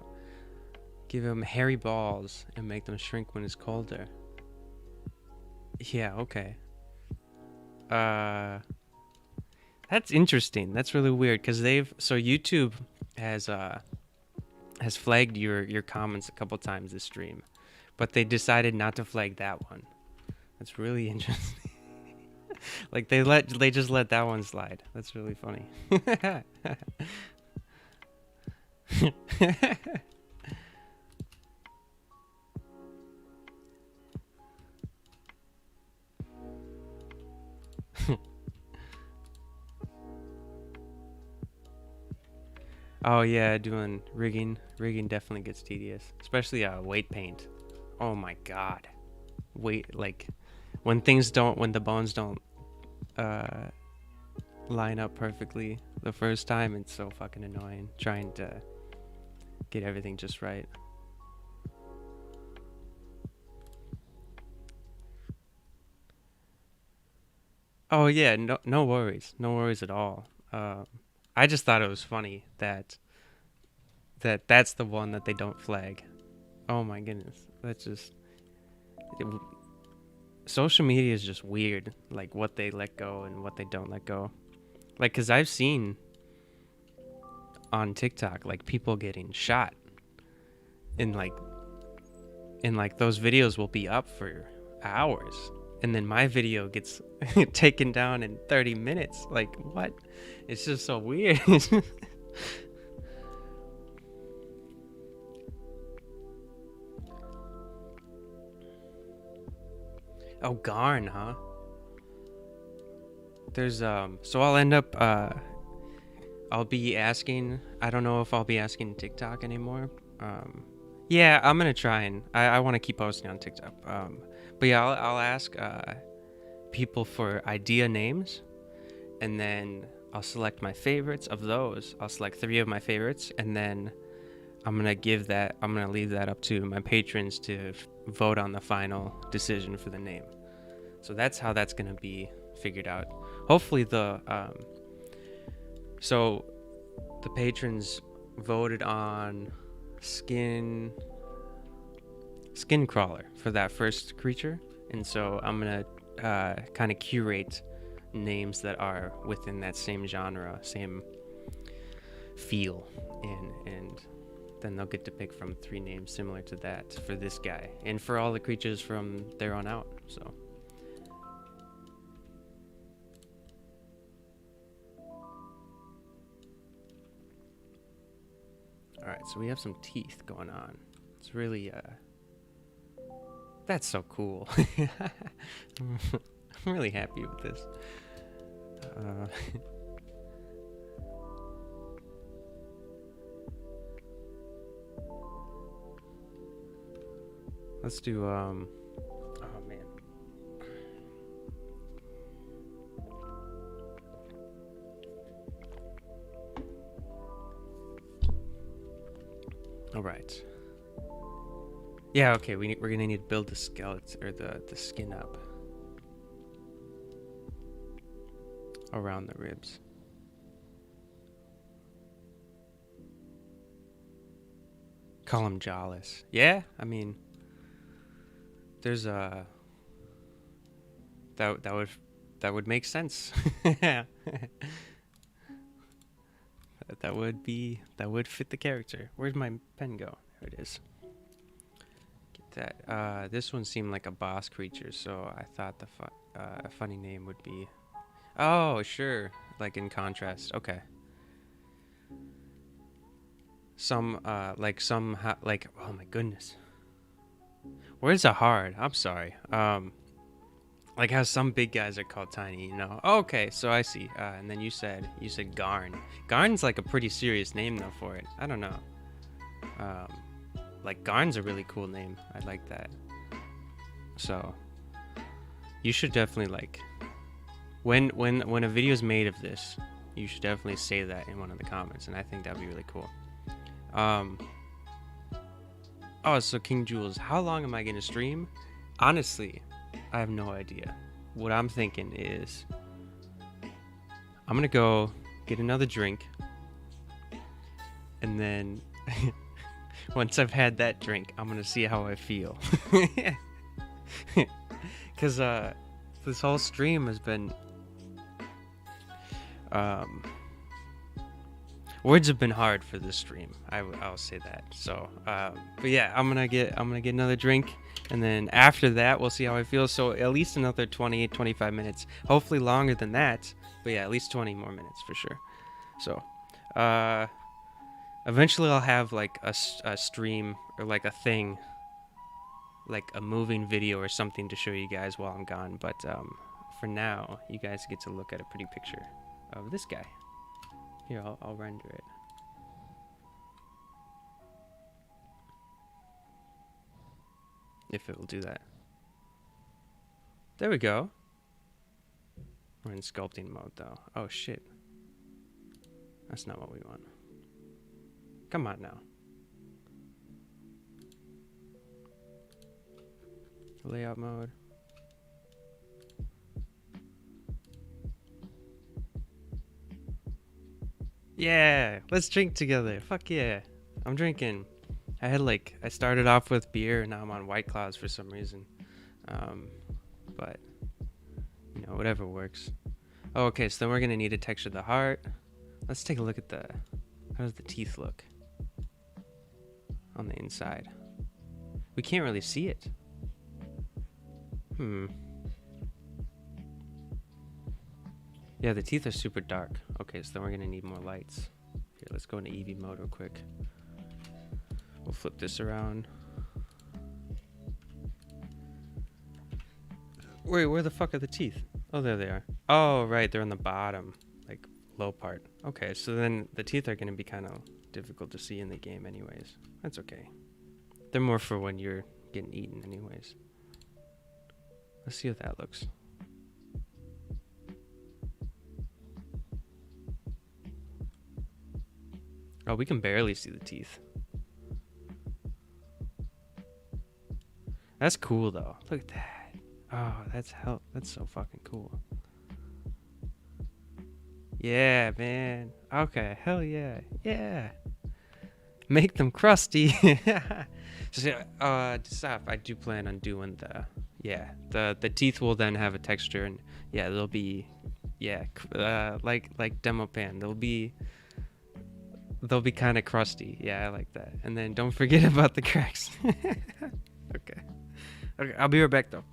give him hairy balls and make them shrink when it's colder. Yeah, okay. That's interesting. That's really weird, because YouTube has flagged your comments a couple times this stream, but they decided not to flag that one. That's really interesting. Like they just let that one slide. That's really funny. Oh yeah, doing rigging definitely gets tedious, especially weight paint. Oh my god, like when the bones don't line up perfectly the first time, it's so fucking annoying trying to get everything just right. Oh yeah, no worries at all. I just thought it was funny that's the one that they don't flag. Oh my goodness, that's just social media is just weird, like what they let go and what they don't let go. Like, cause I've seen on TikTok like people getting shot, and like those videos will be up for hours and then my video gets taken down in 30 minutes. Like, what? It's just so weird. Oh, Garn, huh? There's so I'll end up I'll be asking, I don't know if I'll be asking TikTok anymore. Yeah, I'm gonna try, and I want to keep posting on TikTok. But yeah, I'll ask people for idea names, and then I'll select my favorites of those. I'll select 3 of my favorites, and then I'm gonna leave that up to my patrons to vote on the final decision for the name. So that's how that's gonna be figured out. Hopefully so the patrons voted on skin crawler for that first creature, and so I'm gonna kind of curate names that are within that same genre, same feel, and then they'll get to pick from 3 names similar to that for this guy and for all the creatures from there on out. So all right, so we have some teeth going on. It's really that's so cool. I'm really happy with this. Let's do oh man. All right. Yeah, okay, we're gonna need to build the skeleton, or the skin up around the ribs. Call him Jawless. Yeah, I mean, there's a that would make sense. Yeah. that would fit the character. Where'd my pen go? There it is. Get that. This one seemed like a boss creature, so I thought the funny name would be. Oh, sure. Like in contrast. Okay. Like oh my goodness. Words are hard. I'm sorry. Like how some big guys are called tiny, you know. Oh, okay, so I see. And then you said Garn. Garn's like a pretty serious name though for it. I don't know. Like Garn's a really cool name. I like that. So you should definitely like when a video's made of this, you should definitely say that in one of the comments, and I think that'd be really cool. Oh, so King Jules, how long am I gonna stream? Honestly, I have no idea. What I'm thinking is I'm gonna go get another drink, and then once I've had that drink, I'm gonna see how I feel. Because this whole stream has been words have been hard for this stream. I'll say that. So but yeah, I'm gonna get another drink, and then after that we'll see how I feel. So at least another 25 minutes, hopefully longer than that, but yeah, at least 20 more minutes for sure. So eventually I'll have like a stream, or like a thing, like a moving video or something to show you guys while I'm gone. But for now, you guys get to look at a pretty picture of this guy. Here, I'll render it. If it will do that. There we go. We're in sculpting mode though. Oh shit. That's not what we want. Come on now. Layout mode. Yeah, let's drink together. Fuck yeah. I'm drinking. I started off with beer, and now I'm on White Claws for some reason. But, you know, whatever works. Oh, okay, so then we're gonna need to texture the heart. Let's take a look at how does the teeth look on the inside? We can't really see it. Yeah, the teeth are super dark. Okay, so then we're gonna need more lights. Here, let's go into EV mode real quick. We'll flip this around. Wait, where the fuck are the teeth? Oh, there they are. Oh, right, they're on the bottom, like low part. Okay, so then the teeth are gonna be kind of difficult to see in the game anyways. That's okay. They're more for when you're getting eaten anyways. Let's see what that looks. Oh, we can barely see the teeth. That's cool though. Look at that. Oh, that's so fucking cool. Yeah, man. Okay, hell yeah. Yeah. Make them crusty. Stop. I do plan on doing the teeth will then have a texture, and yeah, they'll be like demo pan. They'll be kind of crusty. Yeah, I like that. And then don't forget about the cracks. Okay. Okay, I'll be right back though.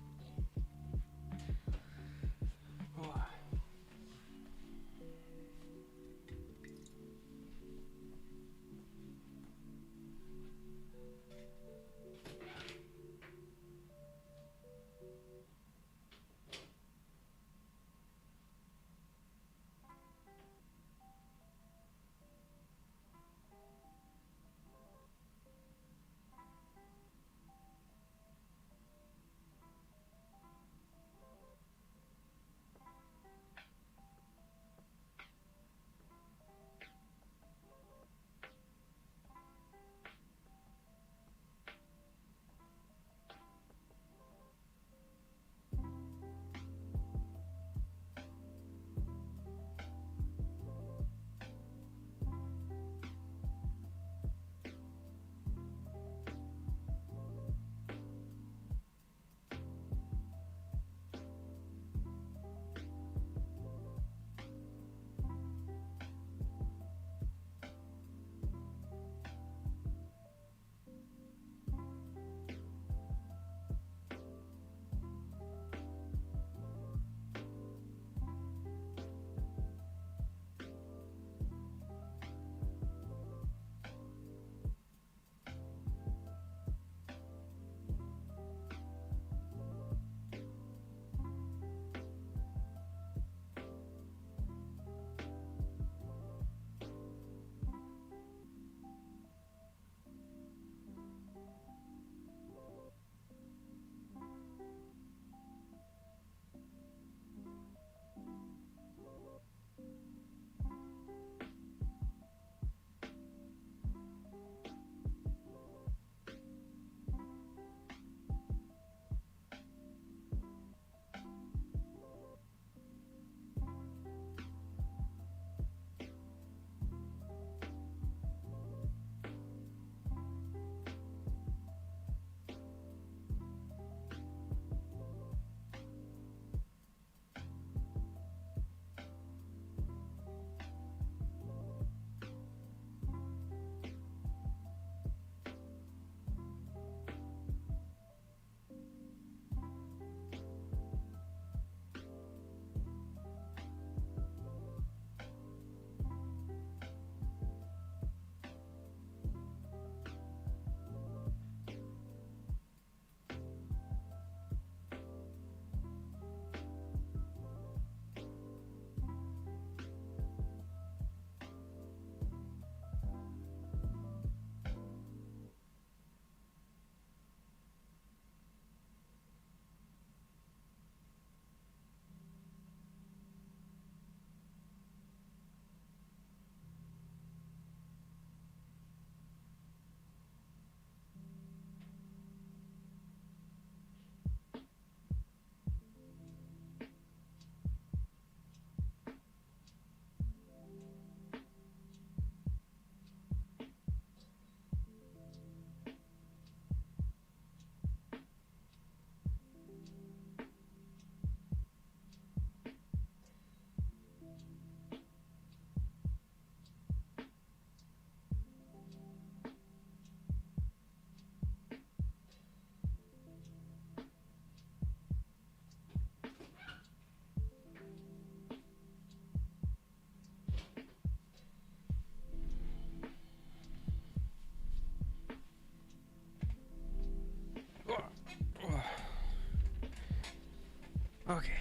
Okay.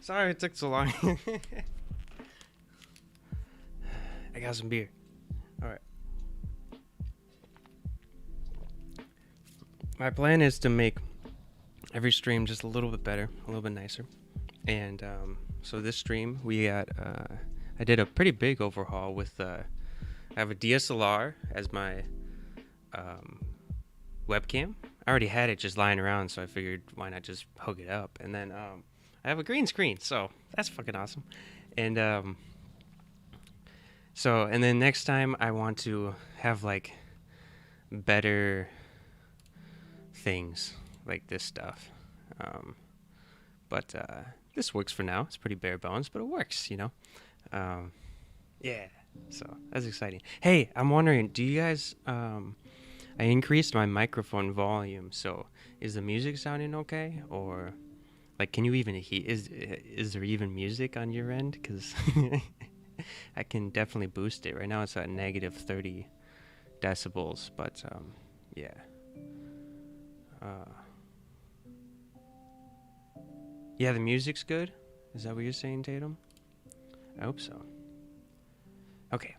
Sorry it took so long. I got some beer. Alright. My plan is to make every stream just a little bit better, a little bit nicer. And so this stream, I did a pretty big overhaul with, I have a DSLR as my webcam. I already had it just lying around, so I figured why not just hook it up. And then I have a green screen, so that's fucking awesome. And and then next time I want to have like better things like this stuff. But this works for now. It's pretty bare bones, but it works, you know? Yeah, so that's exciting. Hey, I'm wondering, do you guys, I increased my microphone volume, so is the music sounding okay? Or, like, can you even hear, is there even music on your end? Because I can definitely boost it. Right now it's at negative 30 decibels, but, yeah. Yeah, the music's good? Is that what you're saying, Tatum? I hope so. Okay.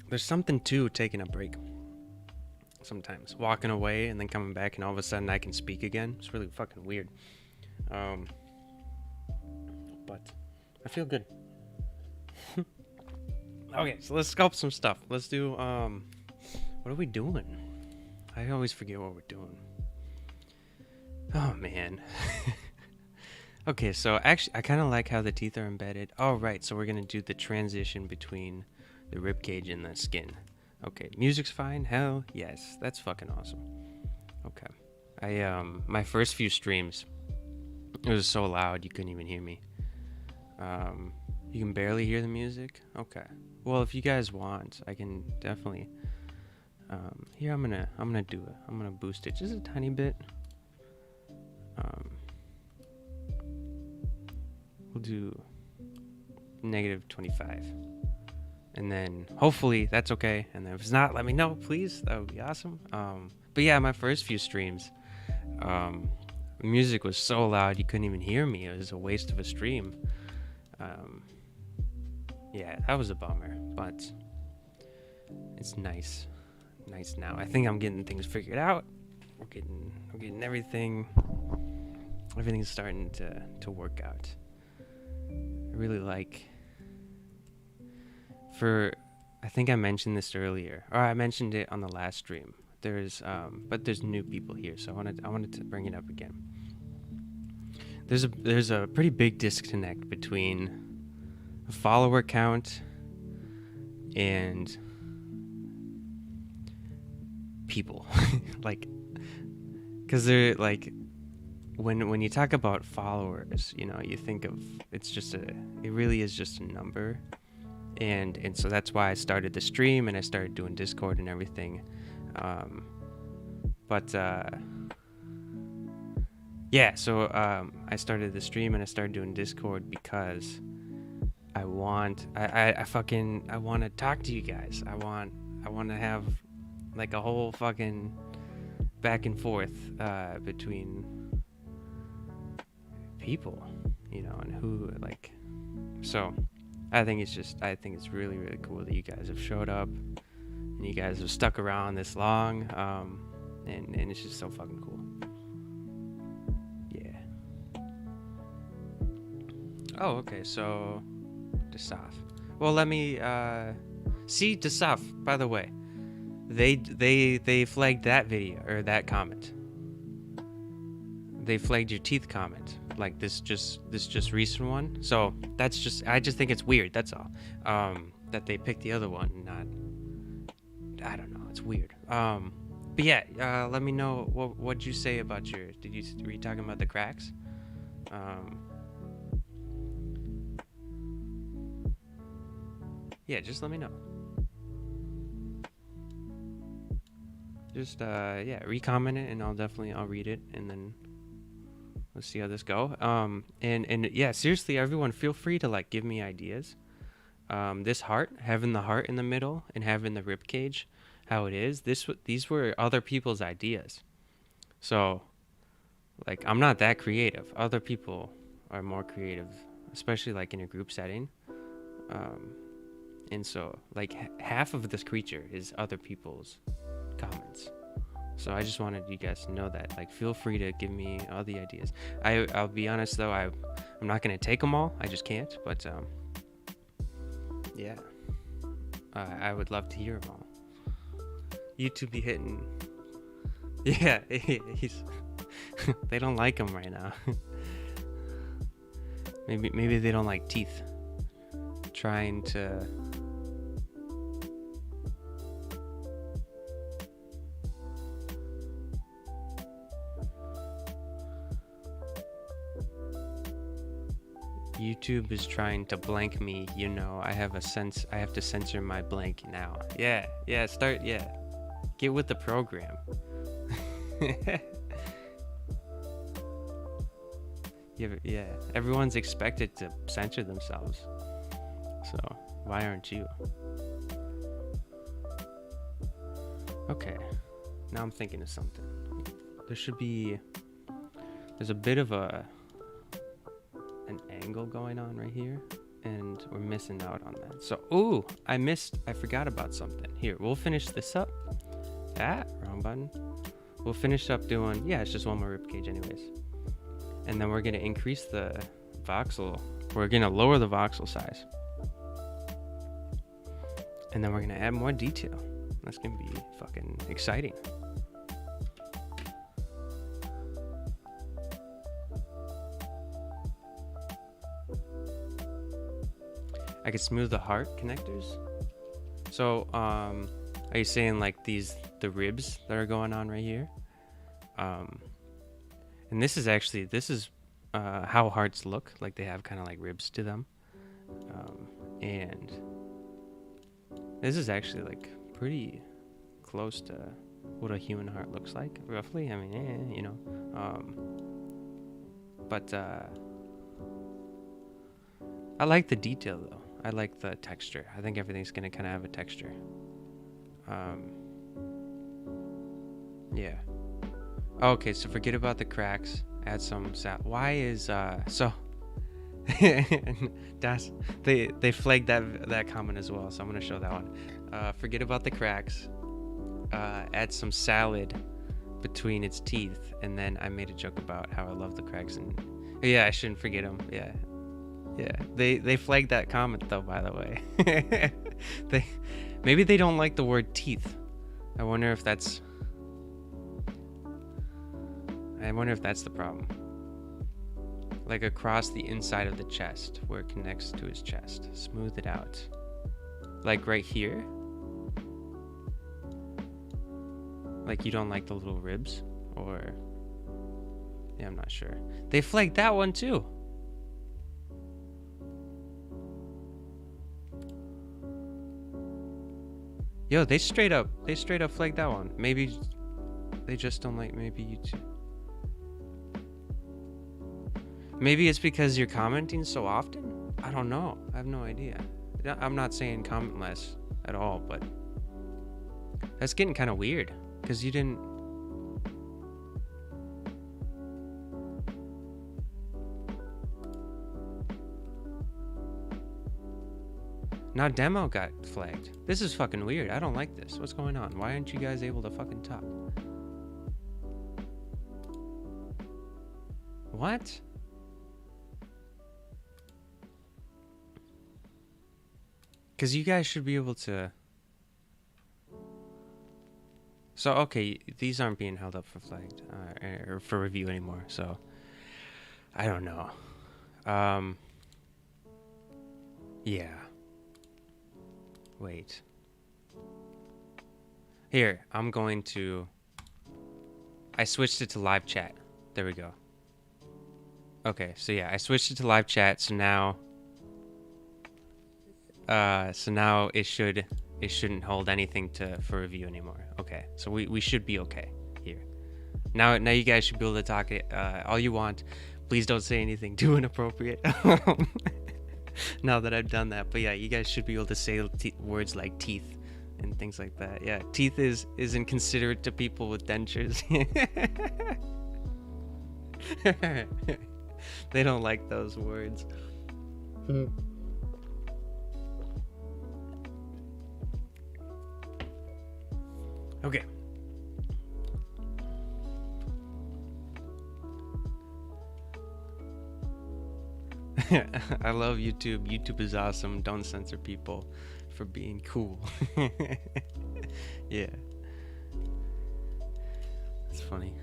There's something to taking a break. Sometimes. Walking away and then coming back and all of a sudden I can speak again. It's really fucking weird. But I feel good. Okay, so let's sculpt some stuff. Let's do, what are we doing? I always forget what we're doing. Oh, man. Okay, so actually, I kind of like how the teeth are embedded. Oh, right, so we're going to do the transition between the ribcage and the skin. Okay, music's fine? Hell yes, that's fucking awesome. Okay. My first few streams, it was so loud you couldn't even hear me. You can barely hear the music? Okay. Well, if you guys want, I can definitely, here I'm gonna boost it just a tiny bit. We'll do negative 25. And then hopefully that's okay. And then if it's not, let me know, please. That would be awesome. But yeah, my first few streams, music was so loud you couldn't even hear me. It was a waste of a stream. Yeah, that was a bummer, but it's nice now. I think I'm getting things figured out. We're getting everything. Everything's starting to work out. I really like. I think I mentioned this earlier, or I mentioned it on the last stream. But there's new people here, so I wanted to bring it up again. There's a pretty big disconnect between a follower count and people, like, because they're like, when you talk about followers, you know, you think of it really is just a number, and so that's why I started the stream and I started doing Discord and everything, yeah, so I started the stream and I started doing Discord because I want to talk to you guys. I want to have like a whole fucking back and forth between people, you know, and who, like, so I think it's really, really cool that you guys have showed up and you guys have stuck around this long, and it's just so fucking cool. Yeah. Oh, okay, so Dasaf. Well, let me see, Dasaf, by the way, they flagged that video, or that comment. They flagged your teeth comment, like this just recent one. So I just think it's weird, that's all. That they picked the other one, I don't know, it's weird. But yeah, let me know what'd you say about were you talking about the cracks? Yeah, just let me know. Just yeah, re-comment it and I'll read it, and then let's see how this go. And yeah, seriously, everyone, feel free to like give me ideas. This heart, having the heart in the middle and having the rib cage, how it is. These were other people's ideas. So, like, I'm not that creative. Other people are more creative, especially like in a group setting. And so, like, half of this creature is other people's comments. So I just wanted you guys to know that. Like, feel free to give me all the ideas. I'll be honest though, I'm not gonna take them all. I just can't. But yeah, I would love to hear them all. YouTube be hitting. Yeah, he's. They don't like him right now. Maybe they don't like teeth. Trying to. YouTube is trying to blank me, you know. I have to censor my blank now. Yeah, get with the program. Yeah, everyone's expected to censor themselves, so why aren't you? Okay, now I'm thinking of something. There's a bit of an angle going on right here, and we're missing out on that. So, I forgot about something. Here, we'll finish this up. Wrong button. We'll finish up doing, it's just one more ribcage anyways. And then we're gonna increase the voxel. We're gonna lower the voxel size. And then we're gonna add more detail. That's gonna be fucking exciting. I could smooth the heart connectors. So, are you saying like the ribs that are going on right here? And this is how hearts look. Like they have kind of like ribs to them. And this is actually like pretty close to what a human heart looks like, roughly. I mean, you know. But I like the detail though. I like the texture. I think everything's gonna kind of have a texture. Yeah. Okay, so forget about the cracks. Add some why is so they flagged that comment as well, so I'm gonna show that one. Forget about the cracks. Add some salad between its teeth, and then I made a joke about how I love the cracks, and I shouldn't forget them. They flagged that comment though, by the way. Maybe they don't like the word teeth. I wonder if that's the problem. Like across the inside of the chest, where it connects to his chest. Smooth it out. Like right here. Like you don't like the little ribs? Or... yeah, I'm not sure. They flagged that one too. Yo, they straight up flagged that one. Maybe they just don't like YouTube. Maybe it's because you're commenting so often? I don't know. I have no idea. I'm not saying comment less at all, but that's getting kind of weird because you didn't. Now demo got flagged. This is fucking weird. I don't like this. What's going on? Why aren't you guys able to fucking talk? What? Because you guys should be able to... So, okay, these aren't being held up for flagged, or for review anymore, so... I don't know. Yeah. Wait. Here, I'm going to... I switched it to live chat. There we go. Okay, so yeah, I switched it to live chat, so now... it shouldn't hold anything for review anymore. Okay, so we should be okay here. Now you guys should be able to talk all you want. Please don't say anything too inappropriate. Now that I've done that, but yeah, you guys should be able to say words like teeth and things like that. Yeah, teeth is inconsiderate to people with dentures. They don't like those words. Okay. I love YouTube. YouTube is awesome. Don't censor people for being cool. Yeah. It's funny.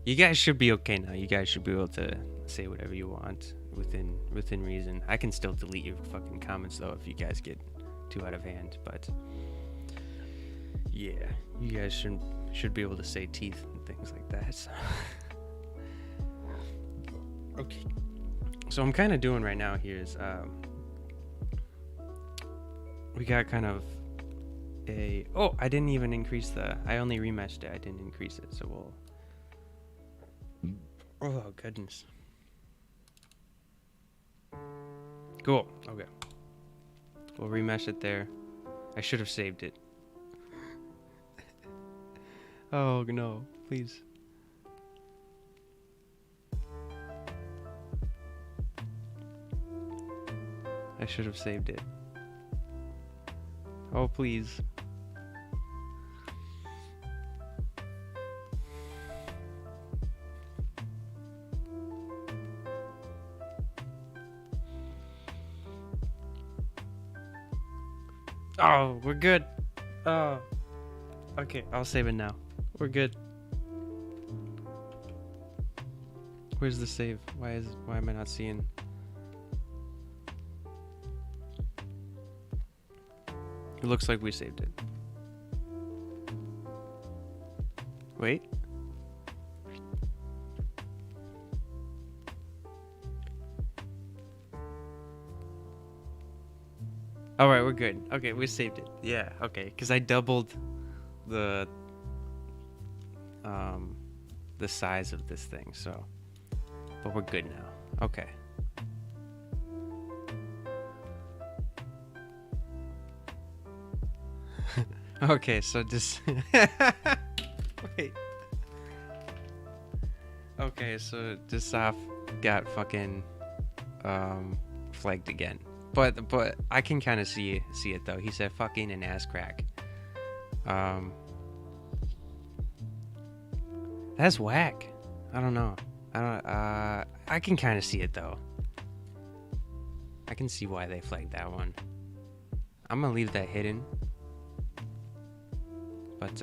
You guys should be okay now. You guys should be able to say whatever you want within reason. I can still delete your fucking comments though if you guys get too out of hand, but yeah, you guys should be able to say teeth and things like that. So. Okay. So I'm kind of doing right now here is we got kind of I didn't even increase I only remeshed it. I didn't increase it, so we'll. Oh goodness. Cool. Okay. We'll remesh it there. I should have saved it. Oh no, please. I should have saved it. Oh please. Oh, we're good. Oh. Okay, I'll save it now. We're good. Where's the save? Why am I not seeing? It looks like we saved it. Wait. All right, we're good. Okay, we saved it. Yeah, okay, because I doubled the size of this thing, so but we're good now. Okay. Okay, so just wait. Okay, so Disaf got fucking flagged again. But I can kind of see it though. He said fucking an ass crack. That's whack. I don't know. I can kind of see it though. I can see why they flagged that one. I'm gonna leave that hidden. But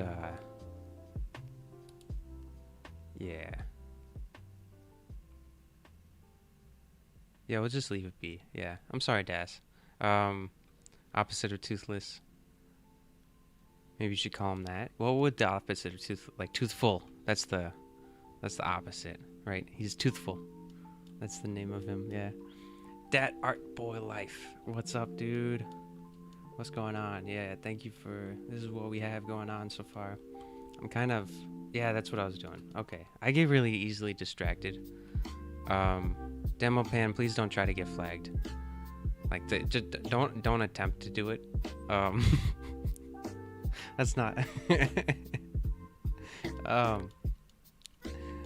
yeah. Yeah, we'll just leave it be. Yeah, I'm sorry, Das. Opposite of toothless. Maybe you should call him that. What would the opposite of toothful? That's the opposite, right? He's toothful. That's the name of him. Yeah. Dat Art Boy Life. What's up, dude? What's going on? Yeah, thank you for. This is what we have going on so far. I'm kind of. Yeah, that's what I was doing. Okay, I get really easily distracted. Demo pan, please don't try to get flagged. Like, just don't attempt to do it. That's not.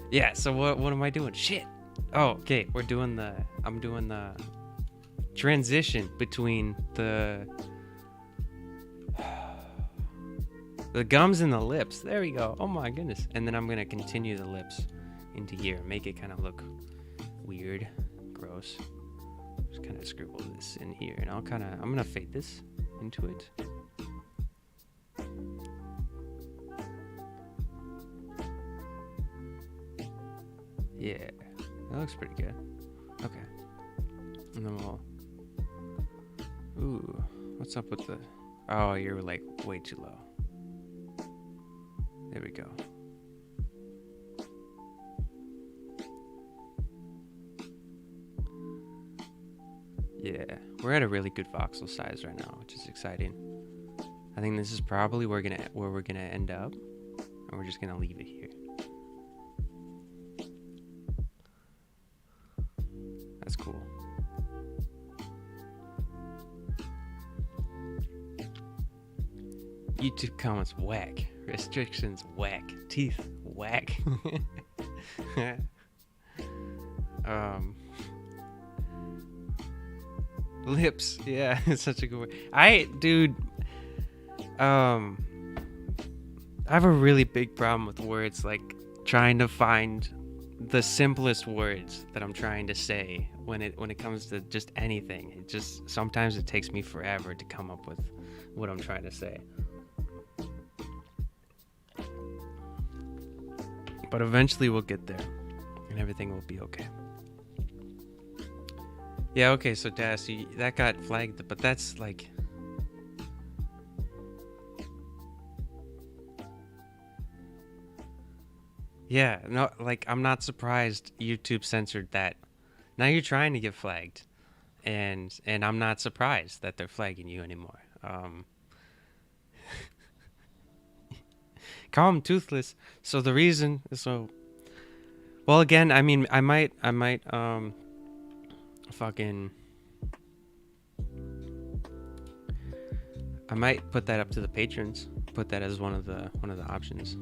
Yeah. So what am I doing? Shit. Oh, okay. I'm doing the transition between the gums and the lips. There we go. Oh my goodness. And then I'm gonna continue the lips into here, make it kind of look weird, gross. Just kind of scribble this in here, and I'm gonna fade this into it. Yeah, that looks pretty good. Okay, and then we'll. Ooh, what's up with the? Oh, you're like way too low. There we go. Yeah, we're at a really good voxel size right now, which is exciting. I think this is probably where we're gonna end up, and we're just gonna leave it here. That's cool. YouTube comments whack. Restrictions whack. Teeth whack. Lips, yeah, it's such a good word. Dude, I have a really big problem with words, like trying to find the simplest words that I'm trying to say when it comes to just anything. It just sometimes it takes me forever to come up with what I'm trying to say. But eventually we'll get there and everything will be okay. Yeah, okay, so Das, that got flagged, but that's like... Yeah, no, like, I'm not surprised YouTube censored that. Now you're trying to get flagged, and I'm not surprised that they're flagging you anymore. Call him toothless. So the reason, well, again, I mean, I might, fucking... I might put that up to the patrons. Put that as one of the options.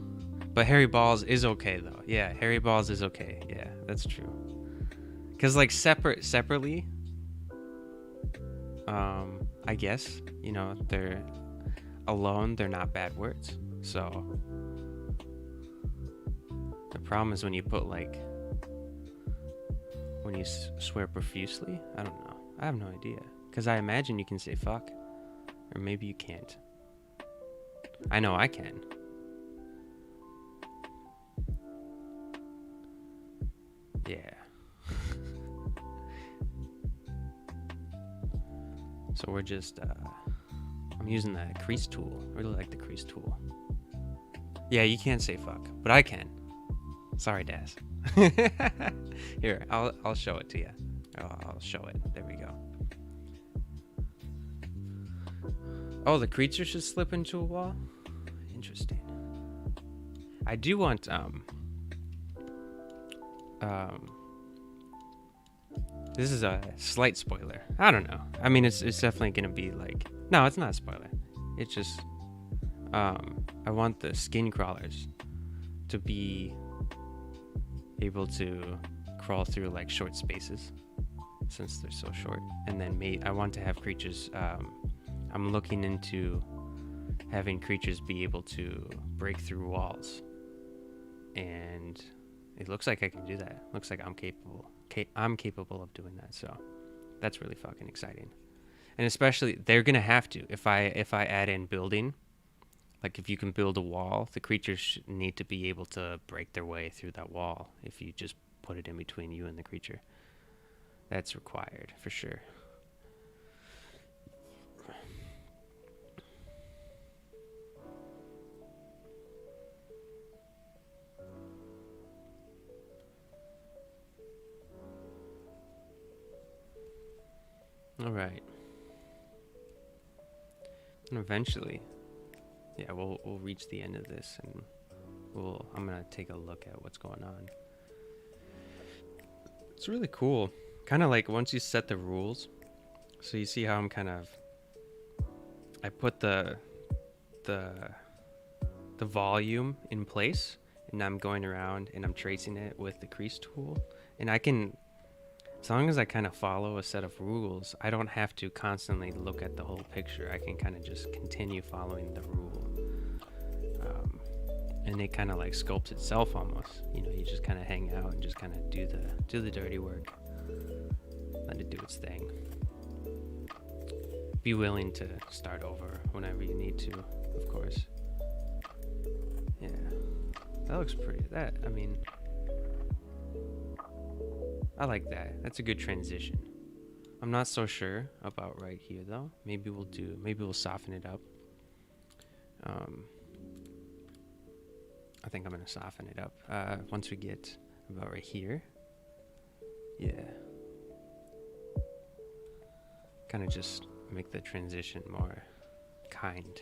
But Hairy Balls is okay though. Yeah, Hairy Balls is okay. Yeah, that's true. Cause like separately, I guess, you know, they're alone. They're not bad words. So the problem is when you put like, when you swear profusely. I don't know. I have no idea. Cause I imagine you can say fuck, or maybe you can't. I know I can. Yeah. So we're just, I'm using the crease tool. I really like the crease tool. Yeah, you can't say fuck, but I can. Sorry, Daz. Here, I'll show it to you. I'll show it. There we go. Oh, the creature should slip into a wall? Interesting. I do want, this is a slight spoiler. I don't know. I mean, it's definitely gonna be like... No, it's not a spoiler. It's just... I want the skin crawlers to be able to crawl through like short spaces, since they're so short. And then I want to have creatures... I'm looking into having creatures be able to break through walls. And it looks like I can do that. Looks like I'm capable. I'm capable of doing that. So that's really fucking exciting. And especially they're gonna have to. If I add in building, like if you can build a wall, the creatures need to be able to break their way through that wall. If you just put it in between you and the creature, that's required for sure. All right. And eventually, yeah, we'll reach the end of this, and I'm gonna take a look at what's going on. It's really cool. Kind of like once you set the rules, so you see how I'm kind of... I put the volume in place, and I'm going around and I'm tracing it with the crease tool, and I can... As long as I kind of follow a set of rules, I don't have to constantly look at the whole picture. I can kind of just continue following the rule. And it kind of like sculpts itself almost. You know, you just kind of hang out and just kind of do the dirty work. Let it do its thing. Be willing to start over whenever you need to, of course. Yeah. That looks pretty. I mean... I like that. That's a good transition. I'm not so sure about right here though. Maybe we'll soften it up. I think I'm gonna soften it up once we get about right here. Yeah. Kind of just make the transition more kind.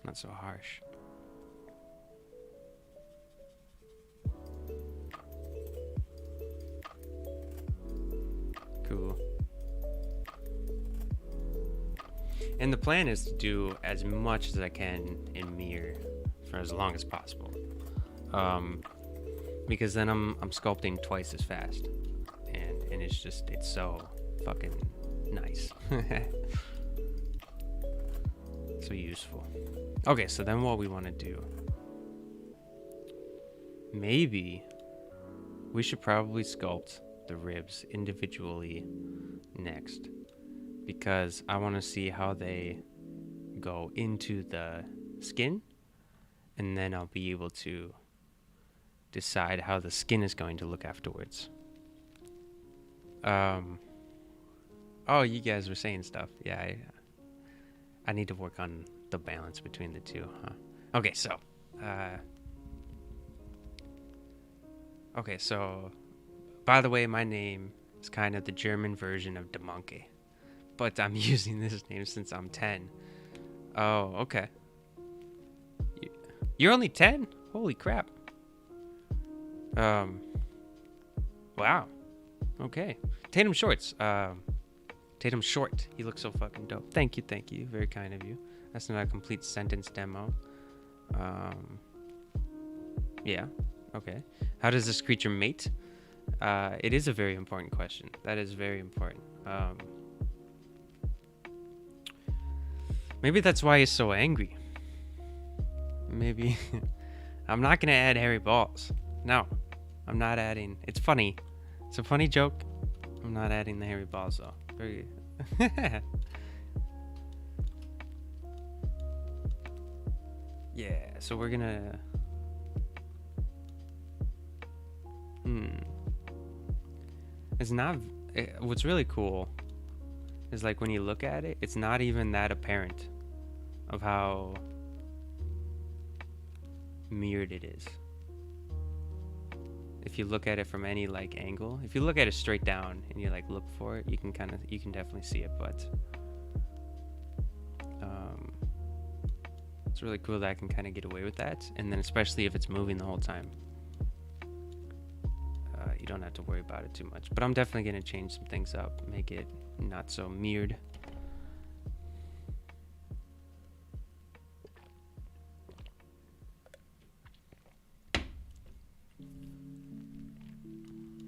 Not so harsh. Cool. And the plan is to do as much as I can in mirror for as long as possible. Because then I'm sculpting twice as fast. And it's so fucking nice. So useful. Okay, so then what we want to do, maybe we should probably sculpt the ribs individually next, because I want to see how they go into the skin, and then I'll be able to decide how the skin is going to look afterwards. Oh, you guys were saying stuff. Yeah, I need to work on the balance between the two, huh? Okay, so by the way, my name is kind of the German version of Demonkey, but I'm using this name since I'm 10. Oh, okay. You're only 10? Holy crap. Wow. Okay. Tatum Shorts. Tatum Short. He looks so fucking dope. Thank you. Very kind of you. That's not a complete sentence demo. Yeah. Okay. How does this creature mate? It is a very important question. That is very important. Maybe that's why he's so angry. Maybe. I'm not gonna add hairy balls. No. I'm not adding. It's funny. It's a funny joke. I'm not adding the hairy balls though. Very. Yeah, so we're gonna. It's not. What's really cool is like when you look at it, it's not even that apparent of how mirrored it is. If you look at it from any like angle, if you look at it straight down and you like look for it, you can definitely see it. But it's really cool that I can kind of get away with that, and then especially if it's moving the whole time, you don't have to worry about it too much. But I'm definitely gonna change some things up, make it not so mirrored.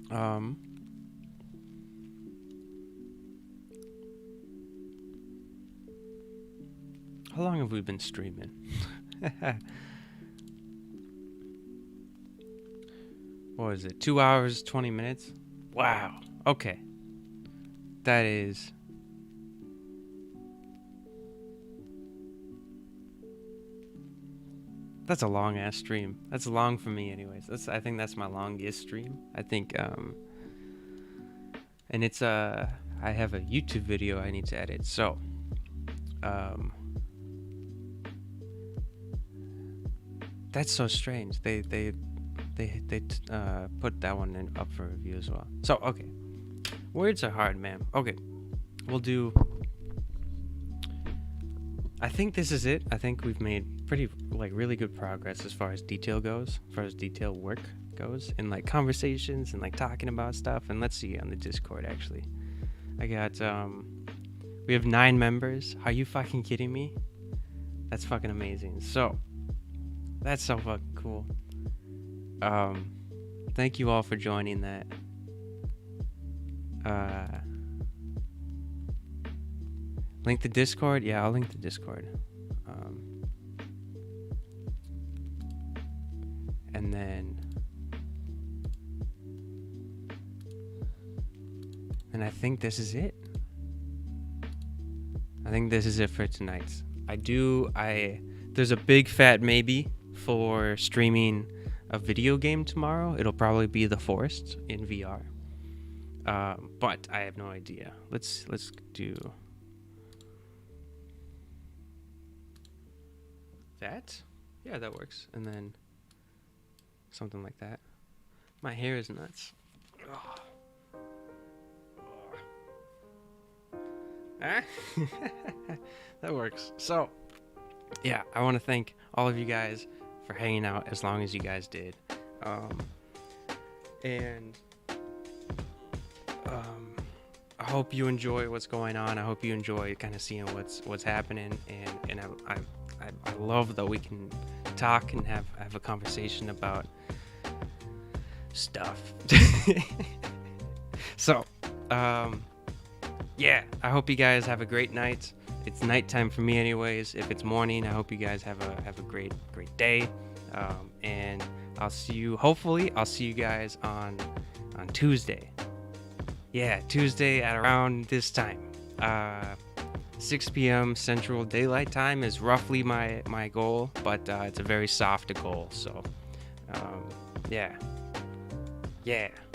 How long have we been streaming? What is it? 2 hours, 20 minutes? Wow. Okay. That's a long ass stream. That's long for me anyways. I think that's my longest stream. I think and it's I have a YouTube video I need to edit. So that's so strange. They put that one up for review as well. So okay, words are hard, man. Okay, we'll do. I think this is it. I think we've made really good progress as far as detail goes, as far as detail work goes, in like conversations and like talking about stuff. And let's see on the Discord actually. I got we have 9 members. Are you fucking kidding me? That's fucking amazing. So that's so fucking cool. Thank you all for joining that. Link the Discord? Yeah, I'll link the Discord. And then I think this is it. I think this is it for tonight. There's a big fat maybe for streaming a video game tomorrow. It'll probably be The Forest in VR. But I have no idea. Let's do that. Yeah, that works. And then something like that. My hair is nuts. Oh. Ah? That works. So yeah, I want to thank all of you guys for hanging out as long as you guys did. hope you enjoy what's going on. I hope you enjoy kind of seeing what's happening, and I love that we can talk and have a conversation about stuff. So, yeah, I hope you guys have a great night. It's nighttime for me, anyways. If it's morning, I hope you guys have a great day. And I'll see you. Hopefully, I'll see you guys on Tuesday. Yeah, Tuesday at around this time. 6 p.m. Central Daylight Time is roughly my goal, but it's a very soft goal. So, yeah.